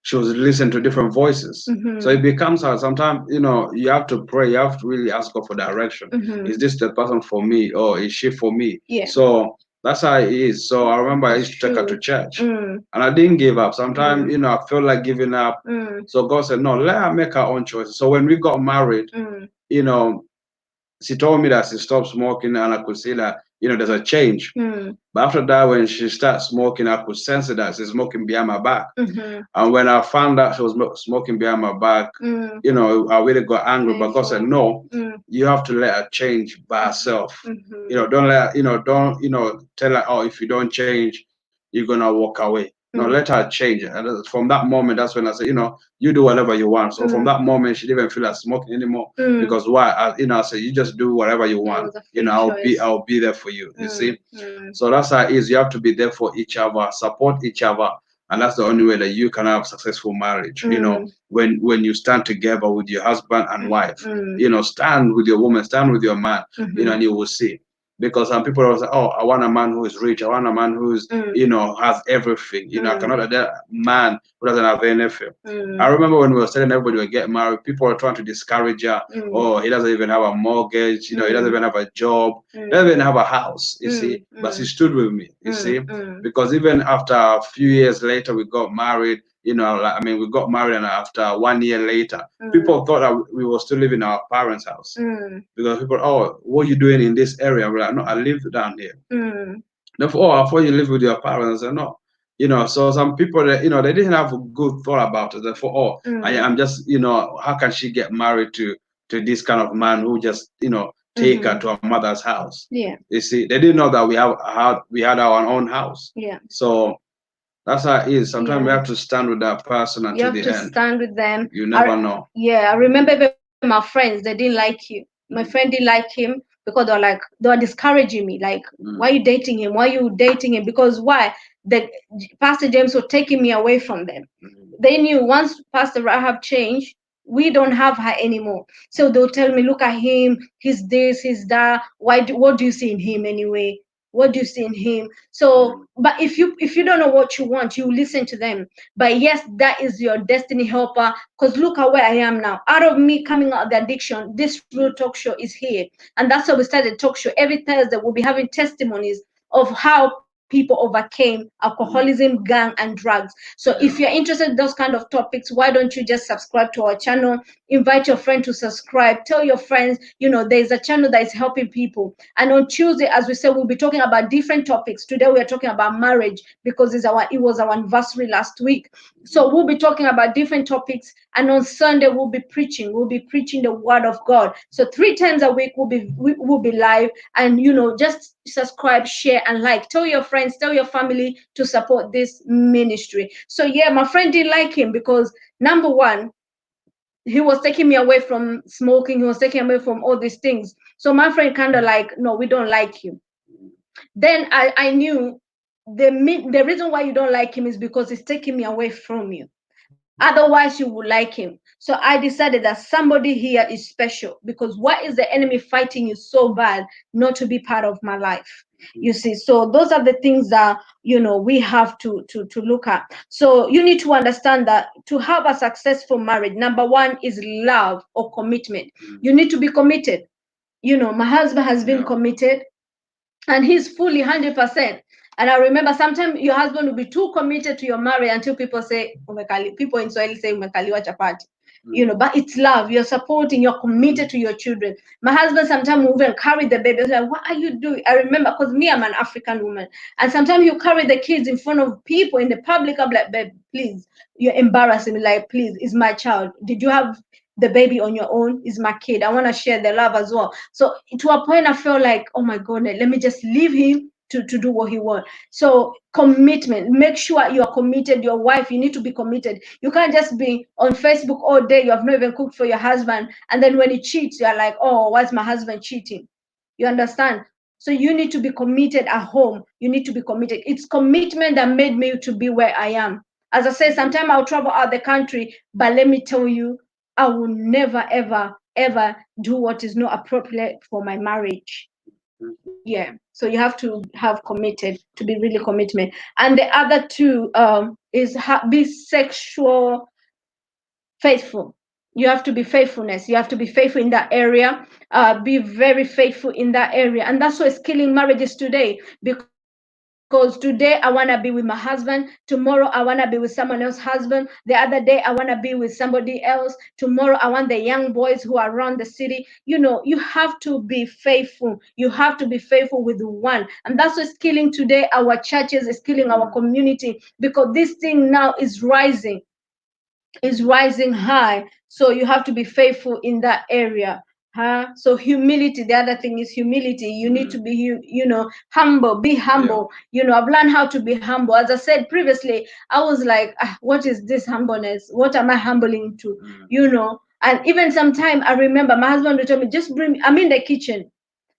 She was listening to different voices. So it becomes hard. Sometimes, you have to pray. You have to really ask God for direction. Is this the person for me, or is she for me? Yeah. So that's how it is. So I remember I used to take her to church, and I didn't give up. Sometimes, I felt like giving up. So God said, no, let her make her own choices. So when we got married, she told me that she stopped smoking, and I could see that, there's a change. But after that, when she started smoking, I could sense that she's smoking behind my back. And when I found out she was smoking behind my back, I really got angry. But God said, no, you have to let her change by herself. Don't let her, tell her, oh, if you don't change, you're gonna walk away. No, let her change. And from that moment, that's when I said, you do whatever you want. So from that moment, she didn't even feel like smoking anymore. Because why? I said, you just do whatever you want. I'll be there for you. You see? So that's how it is. You have to be there for each other, support each other. And that's the only way that you can have successful marriage. When you stand together with your husband and wife, stand with your woman, stand with your man, and you will see. Because some people will say, oh, I want a man who is rich. I want a man who's, has everything. I cannot have that man who doesn't have anything. I remember when we were telling everybody we get married, people were trying to discourage her. Oh, he doesn't even have a mortgage. He doesn't even have a job. He doesn't even have a house, you see. But she stood with me, you see. Because even after a few years later, we got married. We got married, and after 1 year later, people thought that we were still living in our parents' house. Because people, oh, what are you doing in this area? We're like, no, I live down here. Therefore, oh, I thought you live with your parents. I said, no. So some people that, they didn't have a good thought about it. Therefore, oh, I'm just, how can she get married to this kind of man who just, take her to her mother's house? Yeah. You see, they didn't know that we had our own house. Yeah. So that's how it is. Sometimes we have to stand with that person until the end. You have to stand with them. You never know. Yeah, I remember even my friends, they didn't like you. My friend didn't like him because they were discouraging me. Like, why are you dating him? Why are you dating him? Because why? The Pastor James was taking me away from them. They knew once Pastor Rahab changed, we don't have her anymore. So they'll tell me, look at him, he's this, he's that. What do you see in him anyway? What do you see in him? So, but if you don't know what you want, you listen to them. But yes, that is your destiny helper. Because look at where I am now. Out of me coming out of the addiction, this Real Talk Show is here. And that's why we started talk show. Every Thursday we'll be having testimonies of how people overcame alcoholism, gang, and drugs. So if you're interested in those kind of topics, why don't you just subscribe to our channel? Invite your friend to subscribe. Tell your friends, there's a channel that is helping people. And on Tuesday, as we said, we'll be talking about different topics. Today we are talking about marriage because it was our anniversary last week. So we'll be talking about different topics. And on Sunday we'll be preaching. We'll be preaching the word of God. So 3 times a week we'll be live. And just subscribe, share, and like. Tell your friends, tell your family to support this ministry. So yeah, my friend didn't like him because number one, he was taking me away from smoking. He was taking away from all these things. So my friend kind of like, no, we don't like you. Then I knew the reason why you don't like him is because he's taking me away from you. Otherwise, you would like him. So I decided that somebody here is special, because what is the enemy fighting you so bad not to be part of my life? You see, so those are the things that we have to look at. So you need to understand that to have a successful marriage, number one is love or commitment. You need to be committed. My husband has been committed, and he's fully 100%. And I remember sometimes your husband will be too committed to your marriage until people say, people in Swahili say, umekaliwa chapati. But it's love. You're supporting, you're committed to your children. My husband sometimes will even carry the baby. Like, what are you doing? I remember, because me, I'm an African woman. And sometimes you carry the kids in front of people in the public. I'm like, babe, please, you're embarrassing me. Like, please, it's my child. Did you have the baby on your own? Is my kid. I want to share the love as well. So to a point, I felt like, oh my goodness, let me just leave him to do what he wants. So commitment, make sure you are committed. Your wife, you need to be committed. You can't just be on Facebook all day. You have not even cooked for your husband, and then when he cheats, you're like, oh, why's my husband cheating? You understand? So you need to be committed at home. You need to be committed. It's commitment that made me to be where I am. As I say, sometimes I'll travel out the country, but let me tell you, I will never, ever, ever do what is not appropriate for my marriage. Yeah. So you have to have committed, to be really commitment. And the other two is be sexual faithful. You have to be faithfulness. You have to be faithful in that area. Be very faithful in that area. And that's what's killing marriages today. Because today I want to be with my husband. Tomorrow I want to be with someone else's husband. The other day I want to be with somebody else. Tomorrow I want the young boys who are around the city. You have to be faithful. You have to be faithful with one. And that's what's killing today our churches, is killing our community, because this thing now is rising high. So you have to be faithful in that area. So humility, the other thing is humility. You need to be humble. Be humble. I've learned how to be humble. As I said previously, I was like, what is this humbleness? What am I humbling to? And even sometimes I remember my husband would tell me, just bring me, I'm in the kitchen,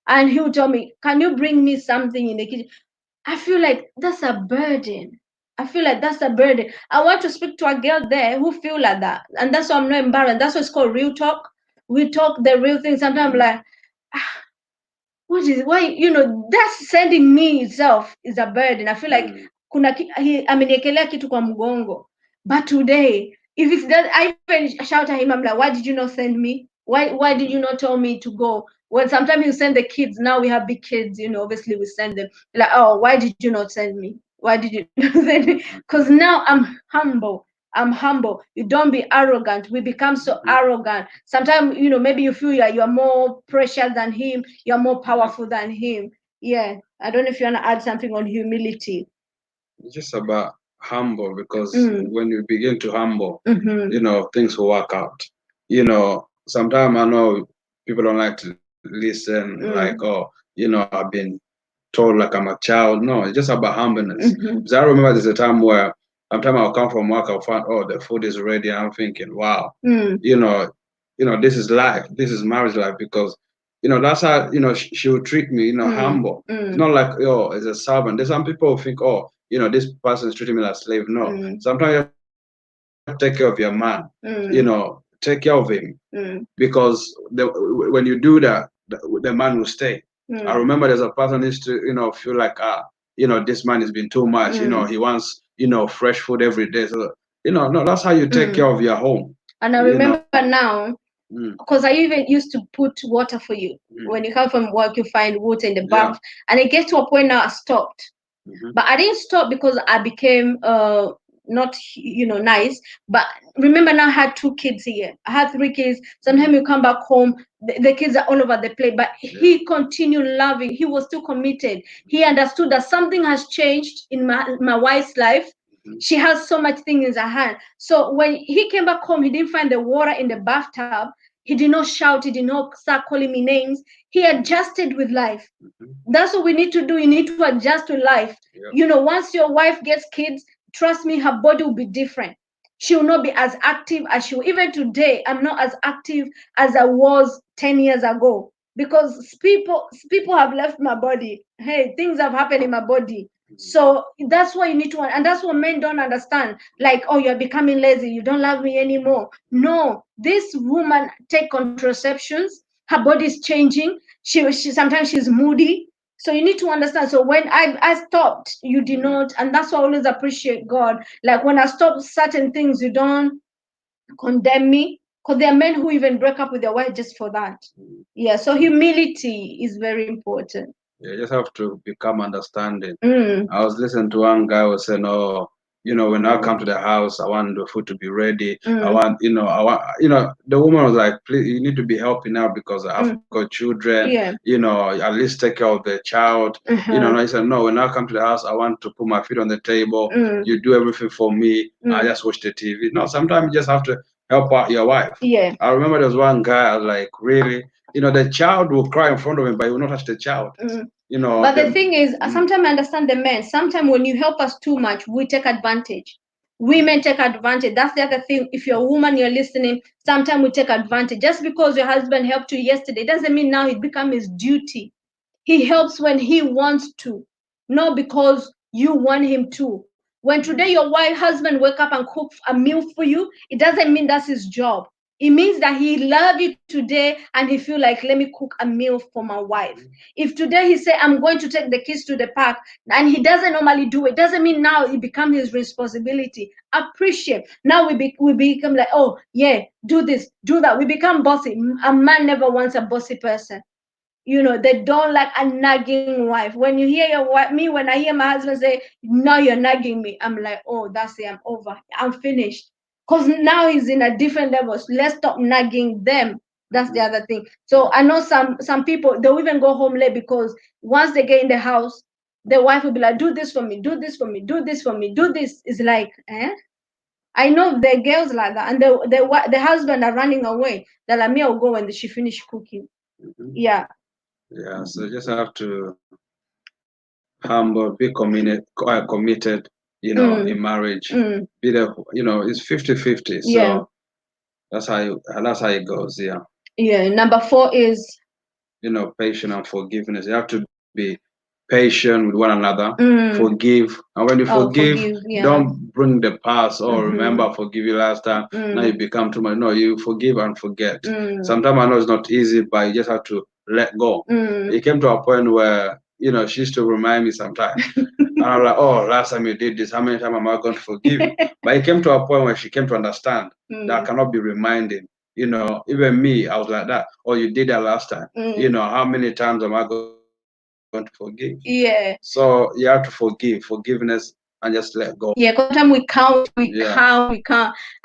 and he would tell me, can you bring me something in the kitchen? I feel like that's a burden. I want to speak to a girl there who feel like that. And that's why I'm not embarrassed. That's what's called real talk. We talk the real thing. Sometimes I'm like, that's sending me itself is a burden. I feel like ameniekelea kitu kwa mgongo. But today, if it's that, I even shout at him, I'm like, why did you not send me? Why did you not tell me to go? Well, sometimes you send the kids. Now we have big kids, obviously we send them. Like, oh, why did you not send me? Why did you not send me? Because now I'm humble. You don't be arrogant. We become so arrogant. Sometimes, maybe you feel you're more precious than him. You're more powerful than him. Yeah. I don't know if you want to add something on humility. It's just about humble, because when you begin to humble, things will work out. Sometimes I know people don't like to listen, like, oh, I've been told like I'm a child. No, it's just about humbleness. Because I remember there's a time where sometimes I'll come from work, I'll find, oh, the food is ready. I'm thinking, wow, this is life. This is marriage life, because that's how she will treat me. Humble. It's not like, oh, as a servant. There's some people who think, oh, this person is treating me like a slave. No, sometimes you have to take care of your man. Take care of him, because when you do that, the man will stay. I remember there's a person used to, feel like, this man has been too much. He wants, fresh food every day. So, no, that's how you take care of your home. And I remember now, because I even used to put water for you. When you come from work, you find water in the bath. And it gets to a point now I stopped. But I didn't stop because I became not nice. But remember now I had 2 kids here. I had 3 kids. Sometimes you come back home, the kids are all over the place. But he continued loving. He was still committed. He understood that something has changed in my wife's life. She has so much things in her hand. So when he came back home, he didn't find the water in the bathtub. He did not shout. He did not start calling me names. He adjusted with life. That's what we need to do. You need to adjust to life. Once your wife gets kids, trust me, her body will be different. She will not be as active as she will. Even today, I'm not as active as I was 10 years ago because people have left my body. Hey, things have happened in my body. So that's what you need to, and that's what men don't understand. Like, oh, you're becoming lazy. You don't love me anymore. No, this woman take contraceptions. Her body is changing. She sometimes she's moody. So you need to understand. So when I stopped, you did not, and that's why I always appreciate God. Like when I stop certain things, you don't condemn me. Because there are men who even break up with their wife just for that. Yeah, so humility is very important. You just have to become understanding. I was listening to one guy who was saying, "Oh, when I come to the house, I want the food to be ready. I want, the woman was like, please, you need to be helping out because I've got children. At least take care of the child. And I said, no, when I come to the house, I want to put my feet on the table. You do everything for me. I just watch the TV. No, sometimes you just have to help out your wife. I remember there was one guy, I was like, really? The child will cry in front of him, but he will not touch the child. But the thing is, sometimes I understand the men. Sometimes when you help us too much, we take advantage. Women take advantage. That's the other thing. If you're a woman, you're listening, sometimes we take advantage. Just because your husband helped you yesterday doesn't mean now it becomes his duty. He helps when he wants to, not because you want him to. When today your husband wake up and cook a meal for you, it doesn't mean that's his job. It means that he love you today and he feel like, let me cook a meal for my wife. If today he say, I'm going to take the kids to the park, and he doesn't normally do it, doesn't mean now it becomes his responsibility. Appreciate. Now we become like, oh yeah, do this, do that. We become bossy. A man never wants a bossy person. They don't like a nagging wife. When you hear your wife, when I hear my husband say, no, you're nagging me, I'm like, oh, that's it, I'm over, I'm finished. Because now he's in a different level. So let's stop nagging them. That's the other thing. So I know some people, they'll even go home late because once they get in the house, the wife will be like, do this for me, do this for me, do this for me, do this. Is like, I know the girls like that, and the husband are running away. They're like, me, I'll go when she finish cooking. Yeah. Yeah, so you just have to humble, be committed, in marriage. Be there, it's 50-50. So that's how it goes. Yeah. Yeah. Number 4 is, patience and forgiveness. You have to be patient with one another. Forgive, and when you forgive, don't bring the past. Remember, I forgive you last time. Now you become too much. No, you forgive and forget. Sometimes I know it's not easy, but you just have to let go. It came to a point where she used to remind me sometimes, and I'm like, oh, last time you did this, how many times am I going to forgive you? But it came to a point where she came to understand that I cannot be reminding. Even me, I was like that. Oh, you did that last time. How many times am I going to forgive? Yeah. So you have to forgiveness, and just let go. Yeah, because sometimes we count.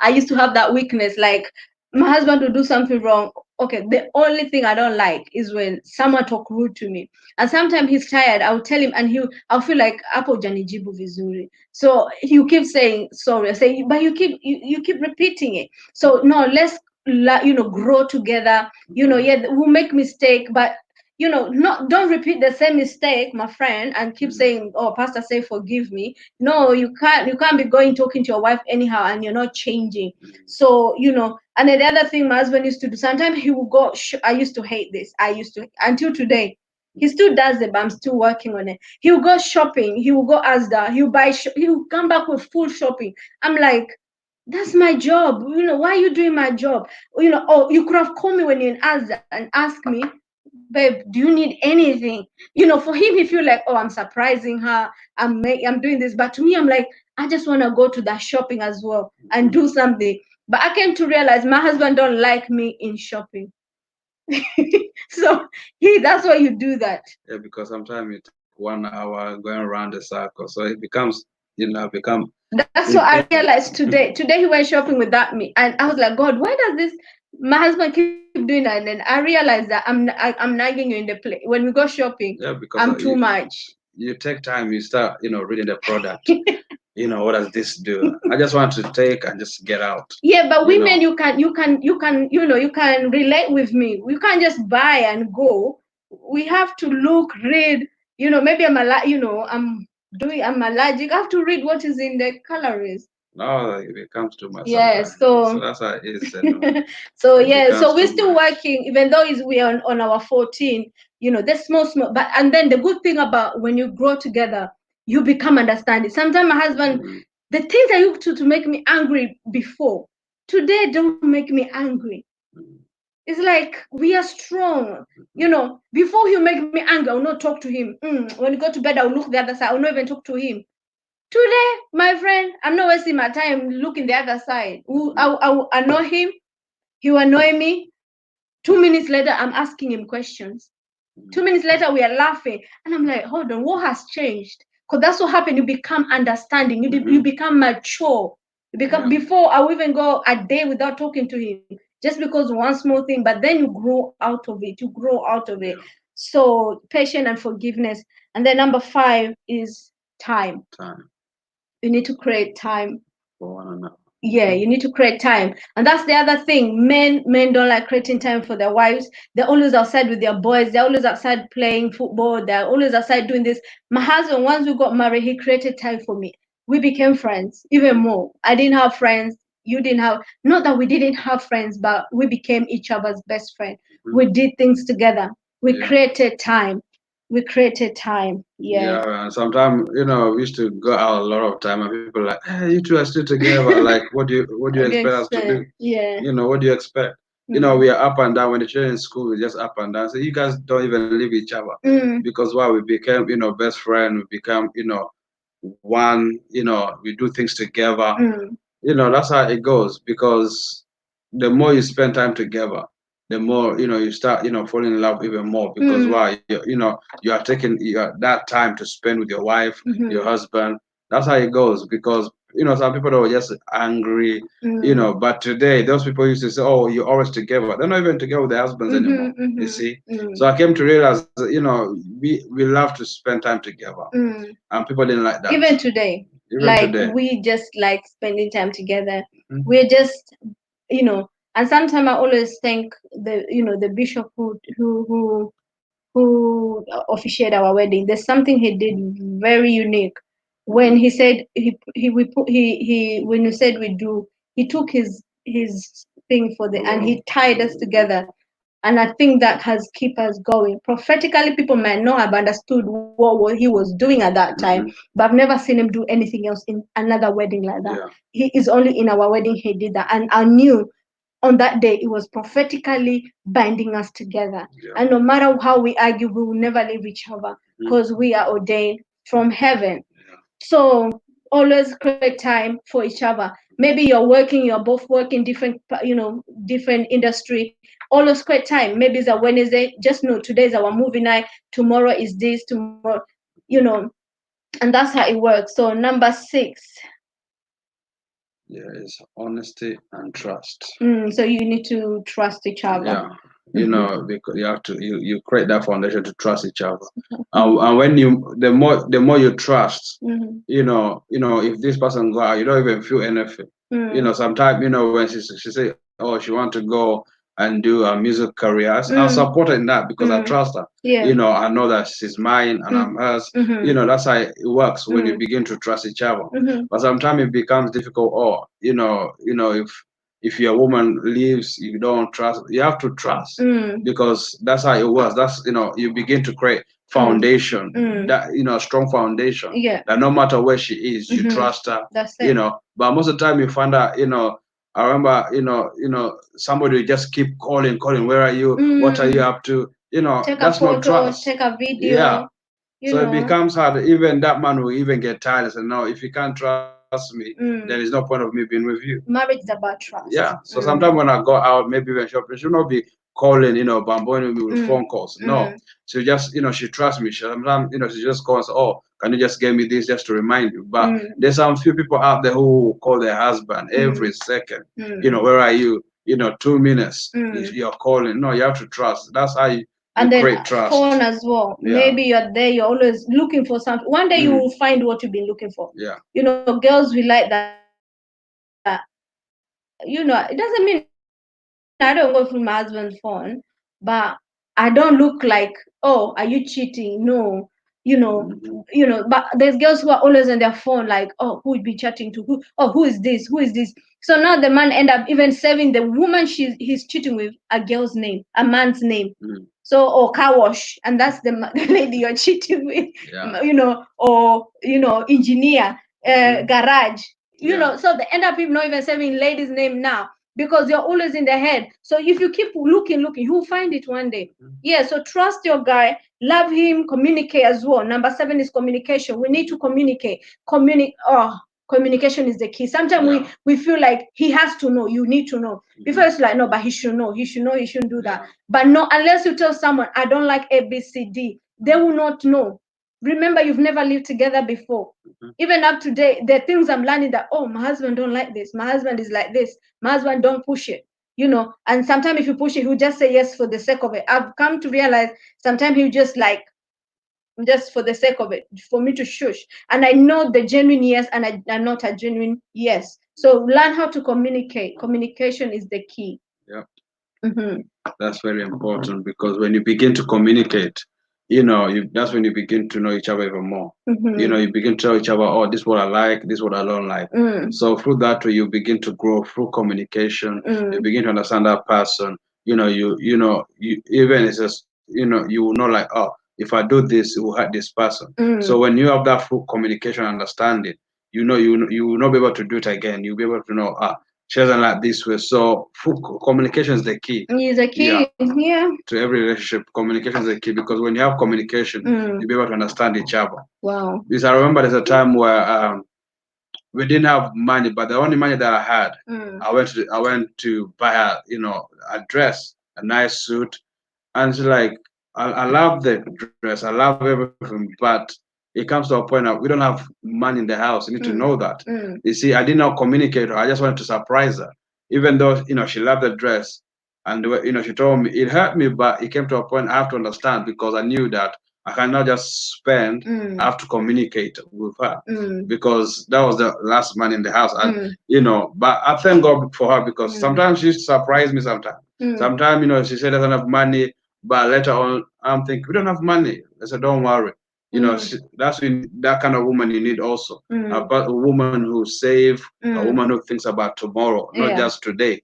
I used to have that weakness. Like my husband would do something wrong. Okay, the only thing I don't like is when someone talk rude to me. And sometimes he's tired. I'll tell him, and I'll feel like hapo janijibu vizuri. So you keep saying sorry. I say, but you keep repeating it. So no, let's grow together. We'll make mistake, but don't repeat the same mistake, my friend, and keep saying, oh, pastor say forgive me. No, you can't be going talking to your wife anyhow and you're not changing. So and then the other thing my husband used to do, sometimes he will go I used to hate this, until today. He still does it, but I'm still working on it. He will go shopping, he will go Asda, he will come back with full shopping. I'm like, that's my job. Why are you doing my job? Oh, you could have called me when you're in Asda and asked me, babe, do you need anything? You know, for him, he feel like, oh, I'm surprising her. I'm doing this. But to me, I'm like, I just want to go to that shopping as well and do something. But I came to realize my husband don't like me in shopping. So that's why you do that. Yeah, because sometimes it take 1 hour going around the circle. So it becomes, That's what I realized today. Today he went shopping without me. And I was like, God, why does this my husband keep doing that? And then I realized that I'm nagging you in the play. When we go shopping, yeah, because I'm too much. You take time, you start, reading the product. What does this do? I just want to take and just get out. Yeah, but women, you can you can relate with me. We can't just buy and go. We have to look, read. Maybe I'm allergic. I have to read what is in the calories. No, it becomes too much. Yeah, so that's how it is. So yeah, so we're still working, even though we're on our 14. The small, but and then the good thing about when you grow together, you become understanding. Sometimes my husband, the things I used to make me angry before, today don't make me angry. It's like we are strong. Before he'll make me angry, I'll not talk to him. When you go to bed, I'll look the other side. I'll not even talk to him. Today, my friend, I'm not wasting my time looking the other side. I'll annoy him. He will annoy me. 2 minutes later, I'm asking him questions. 2 minutes later, we are laughing. And I'm like, hold on, what has changed? Because that's what happened. You become understanding. You become mature. Before, I will even go a day without talking to him. Just because one small thing. But then you grow out of it. You grow out of it. So patience and forgiveness. And then number 5 is time. You need to create time for one another. Yeah, you need to create time. And that's the other thing. Men don't like creating time for their wives. They're always outside with their boys. They're always outside playing football. They're always outside doing this. My husband, once we got married, he created time for me. We became friends even more. I didn't have friends. You didn't have, not that we didn't have friends, but we became each other's best friend. We did things together. We created time. Yeah, and sometimes we used to go out a lot of time, and people are like, hey, you two are still together. Like, what do you expect us to do? Yeah. What do you expect? We are up and down. When the children in school, we're just up and down. So you guys don't even leave each other. Because we became best friend. We become one. We do things together. That's how it goes. Because the more you spend time together, the more you start falling in love even more, because why you are taking that time to spend with your wife, your husband. That's how it goes. Because some people are just angry, but today those people used to say, oh, you're always together. They're not even together with their husbands anymore. You see. So I came to realize that, we love to spend time together, and people didn't like that. Even today, we just like spending time together. We're just and sometimes I always thank the bishop who officiated our wedding. There's something he did very unique. When he said when he said we do, he took his thing and he tied us together. And I think that has kept us going. Prophetically, people might not have understood what he was doing at that time, but I've never seen him do anything else in another wedding like that. He is only in our wedding he did that, and I knew on that day it was prophetically binding us together. And no matter how we argue, we will never leave each other, because we are ordained from heaven. So always create time for each other. Maybe you're both working different industry. Always create time. Maybe it's a Wednesday. Just know today is our movie night. Tomorrow is this. Tomorrow, and that's how it works. So number 6. Yeah, it's honesty and trust. So you need to trust each other. Yeah. Because you have to you create that foundation to trust each other. And when the more you trust, if this person go out, you don't even feel anything. Sometimes when she say, oh, she want to go and do a music career, I'll support her in that, because I trust her. Yeah. I know that she's mine and I'm hers. That's how it works when you begin to trust each other. But sometimes it becomes difficult. Or if your woman leaves, you don't trust. You have to trust, because that's how it works. That's you begin to create foundation, that strong foundation. Yeah. That no matter where she is, you trust her. That's it. But most of the time you find out, I remember, somebody just keep calling. Where are you? What are you up to? take a that's not photo, trust. take a video. Yeah. So it know. becomes hard. Even that man will even get tired and say, no, if you can't trust me, there is no point of me being with you. Marriage is about trust. Yeah. So sometimes when I go out, maybe even shopping, she should not be calling, bombarding me with phone calls. No. She just, she trusts me. Sometimes, she just calls, oh, can you just give me this just to remind you? But there's some few people out there who call their husband every second. Where are you? 2 minutes. You're calling. No, you have to trust. That's how you and then create trust. phone as well. Yeah. Maybe you're there, you're always looking for something. One day you will find what you've been looking for. Yeah. Girls we like that. It doesn't mean I don't go through my husband's phone, but I don't look like, oh, are you cheating? No. But there's girls who are always on their phone, like, oh, who would be chatting to who? Oh, who is this? Who is this? So now the man end up even saving the woman he's cheating with a girl's name, a man's name. So, or car wash, and that's the lady you're cheating with. Yeah. Or engineer, garage. So they end up even not even saving ladies' name now, because you're always in the head. So if you keep looking, you'll find it one day. Yeah. So trust your guy, love him, communicate as well. Number 7 is communication. We need to communicate. Communication is the key. Sometimes we feel like he has to know. You need to know. Before it's like, no, but he should know. He should know. He shouldn't do that. But no, unless you tell someone, I don't like ABCD, they will not know. Remember, you've never lived together before. Even up to date, the things I'm learning that, oh, my husband don't like this. My husband is like this. My husband don't push it. And sometimes if you push it, he'll just say yes for the sake of it. I've come to realize sometimes he'll just for the sake of it, for me to shush. And I know the genuine yes and I'm not a genuine yes. So learn how to communicate. Communication is the key. Yeah. That's very important, because when you begin to communicate, that's when you begin to know each other even more. You begin to tell each other, oh, this is what I like, this is what I don't like. So through that way, you begin to grow through communication. You begin to understand that person. You even it's just, you will know, like, oh, if I do this, it will hurt this person. So when you have that full communication understanding, you will not be able to do it again. You'll be able to know, she doesn't like this way. So communication is the key. Is the key. Yeah. To every relationship, communication is the key, because when you have communication, you'll be able to understand each other. Wow. Because I remember there's a time where we didn't have money, but the only money that I had, I went to buy a dress, a nice suit, and she's like, I love the dress, I love everything, but it comes to a point that we don't have money in the house. You need to know that. You see, I did not communicate her. I just wanted to surprise her, even though she loved the dress, and she told me, it hurt me, but it came to a point I have to understand, because I knew that I cannot just spend. I have to communicate with her, because that was the last man in the house, and But I thank God for her, because sometimes she surprised me. Sometimes she said doesn't have money, but later on I'm thinking, we don't have money. I said, don't worry. That's that kind of woman you need also. A woman who save, a woman who thinks about tomorrow, not just today.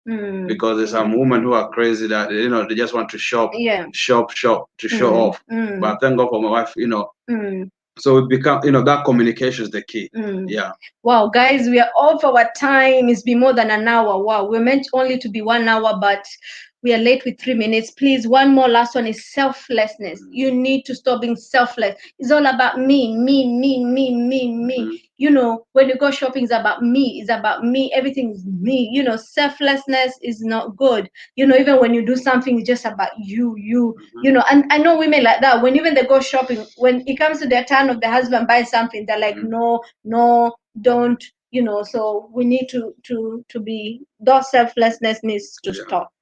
Because there's some women who are crazy that they just want to shop to show off. But thank God for my wife. So it become that communication is the key. Yeah. Wow, guys, we are off our time. It's been more than an hour. Wow, we're meant only to be 1 hour, but we are late with 3 minutes. Please, one more last one is selflessness. You need to stop being selfless. It's all about me. When you go shopping, it's about me. It's about me. Everything is me. Selflessness is not good. Even when you do something, it's just about you. And I know women like that. When even they go shopping, when it comes to their turn of the husband buy something, they're like, no, don't. So we need to be, those selflessness needs to stop.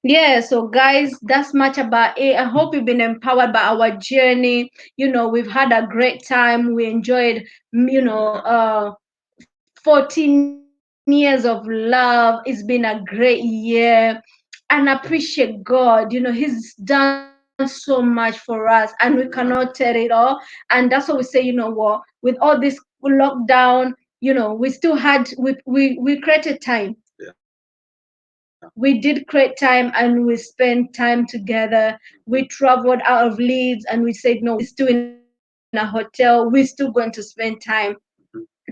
Yeah, so guys, that's much about it. I hope you've been empowered by our journey. We've had a great time. We enjoyed, 14 years of love. It's been a great year. And appreciate God. He's done so much for us, and we cannot tell it all. And that's what we say, with all this lockdown, we still had, we created time. We did create time, and we spent time together. We traveled out of Leeds, and we said, no, we're still in a hotel. We're still going to spend time.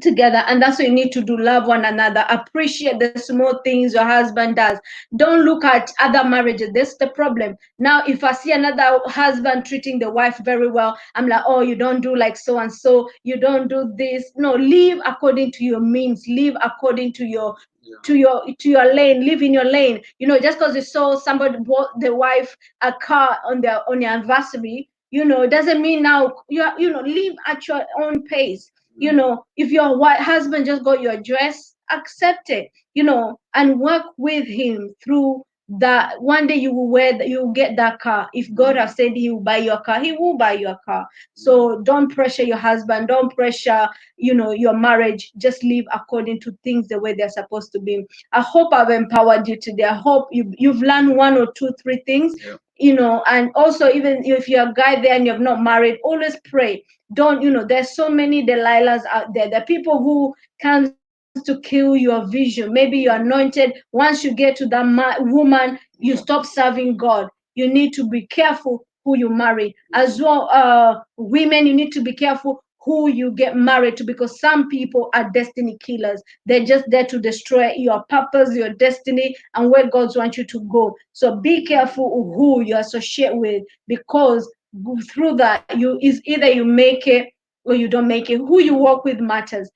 together. And that's what you need to do. Love one another, appreciate the small things your husband does. Don't look at other marriages. That's the problem. Now if I see another husband treating the wife very well, I'm like, oh, you don't do like so and so, you don't do this. No, live according to your means, live according to your to your lane, live in your lane. Just because you saw somebody bought the wife a car on their anniversary, doesn't mean now live at your own pace. If your husband just got your dress, accept it, and work with him through that. One day you will get that car. If God has said he will buy your car, he will buy your car. So don't pressure your husband, don't pressure your marriage. Just live according to things the way they're supposed to be. I hope I've empowered you today. I hope you've learned one or two, three things. And also, even if you're a guy there and you're not married, always pray. Don't there's so many Delilahs out there. There are people who comes to kill your vision. Maybe you're anointed. Once you get to that woman, you stop serving God. You need to be careful who you marry as well. Women, you need to be careful who you get married to, because some people are destiny killers. They're just there to destroy your purpose, your destiny, and where God wants you to go. So be careful who you associate with, because through that you is either you make it or you don't make it. Who you work with matters.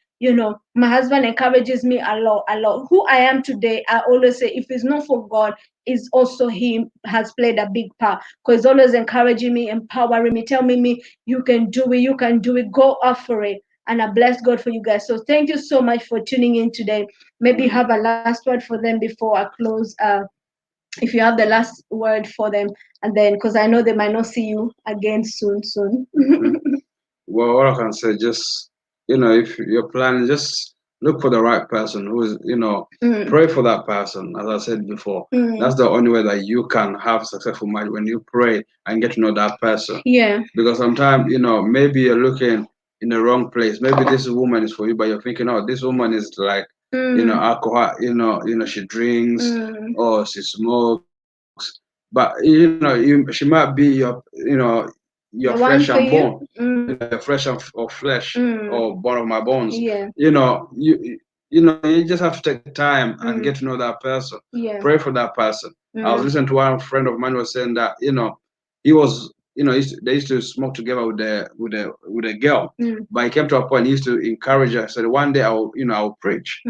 My husband encourages me a lot, a lot. Who I am today, I always say, if it's not for God, is also him has played a big part, because he's always encouraging me, empowering me, telling me, you can do it, you can do it, go up for it. And I bless God for you guys. So thank you so much for tuning in today. Maybe you have a last word for them before I close. If you have the last word for them, and then because I know they might not see you again soon. Well, what I can say, just if you're planning, just look for the right person who is, pray for that person. As I said before, that's the only way that you can have successful marriage, when you pray and get to know that person. Yeah. Because sometimes, maybe you're looking in the wrong place. Maybe this woman is for you, but you're thinking, oh, this woman is like, alcohol. She drinks or she smokes. But she might be your flesh and bone. You're flesh of flesh, or bone of my bones. Yeah. You just have to take time and get to know that person. Yeah. Pray for that person. I was listening to one friend of mine was saying that he was they used to smoke together with a girl, but he came to a point he used to encourage her. Said one day I'll preach.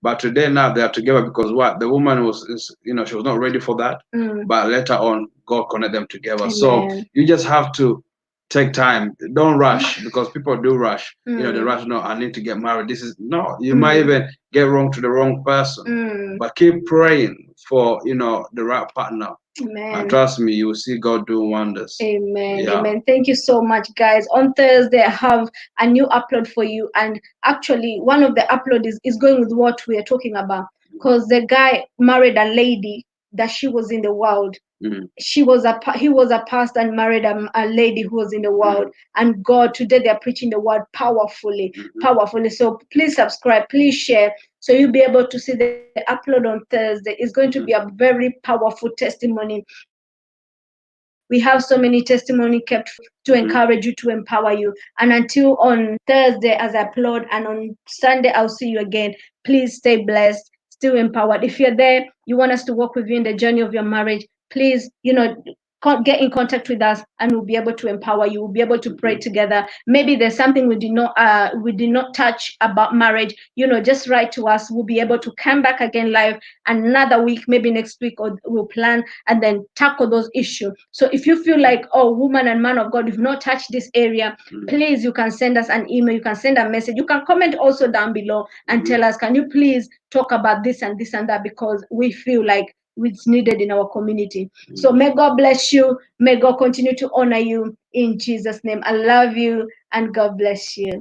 But today now they are together because what the woman she was not ready for that. But later on God connected them together. Amen. So you just have to take time. Don't rush, because people do rush. They rush. No, I need to get married. This is no. You might even get wrong to the wrong person. But keep praying for the right partner. Amen. And trust me, you will see God do wonders. Amen. Yeah. Amen. Thank you so much, guys. On Thursday, I have a new upload for you. And actually, one of the upload is going with what we are talking about. Because the guy married a lady that she was in the world. He was a pastor and married a lady who was in the world. And God, today they're preaching the word powerfully. So please subscribe, please share, so you'll be able to see the upload on Thursday. It's going to be a very powerful testimony. We have so many testimony kept to encourage you, to empower you. And until on Thursday, as I upload, and on Sunday I'll see you again, please stay blessed, still empowered. If you're there, you want us to work with you in the journey of your marriage, please, get in contact with us, and we'll be able to empower you. We'll be able to pray together. Maybe there's something we did not touch about marriage. Just write to us. We'll be able to come back again live another week, maybe next week, or we'll plan and then tackle those issues. So if you feel like, oh, woman and man of God, you've not touched this area, please, you can send us an email. You can send a message. You can comment also down below and tell us, can you please talk about this and this and that, because we feel like it's needed in our community. So may God bless you. May God continue to honor you in Jesus' name. I love you, and God bless you.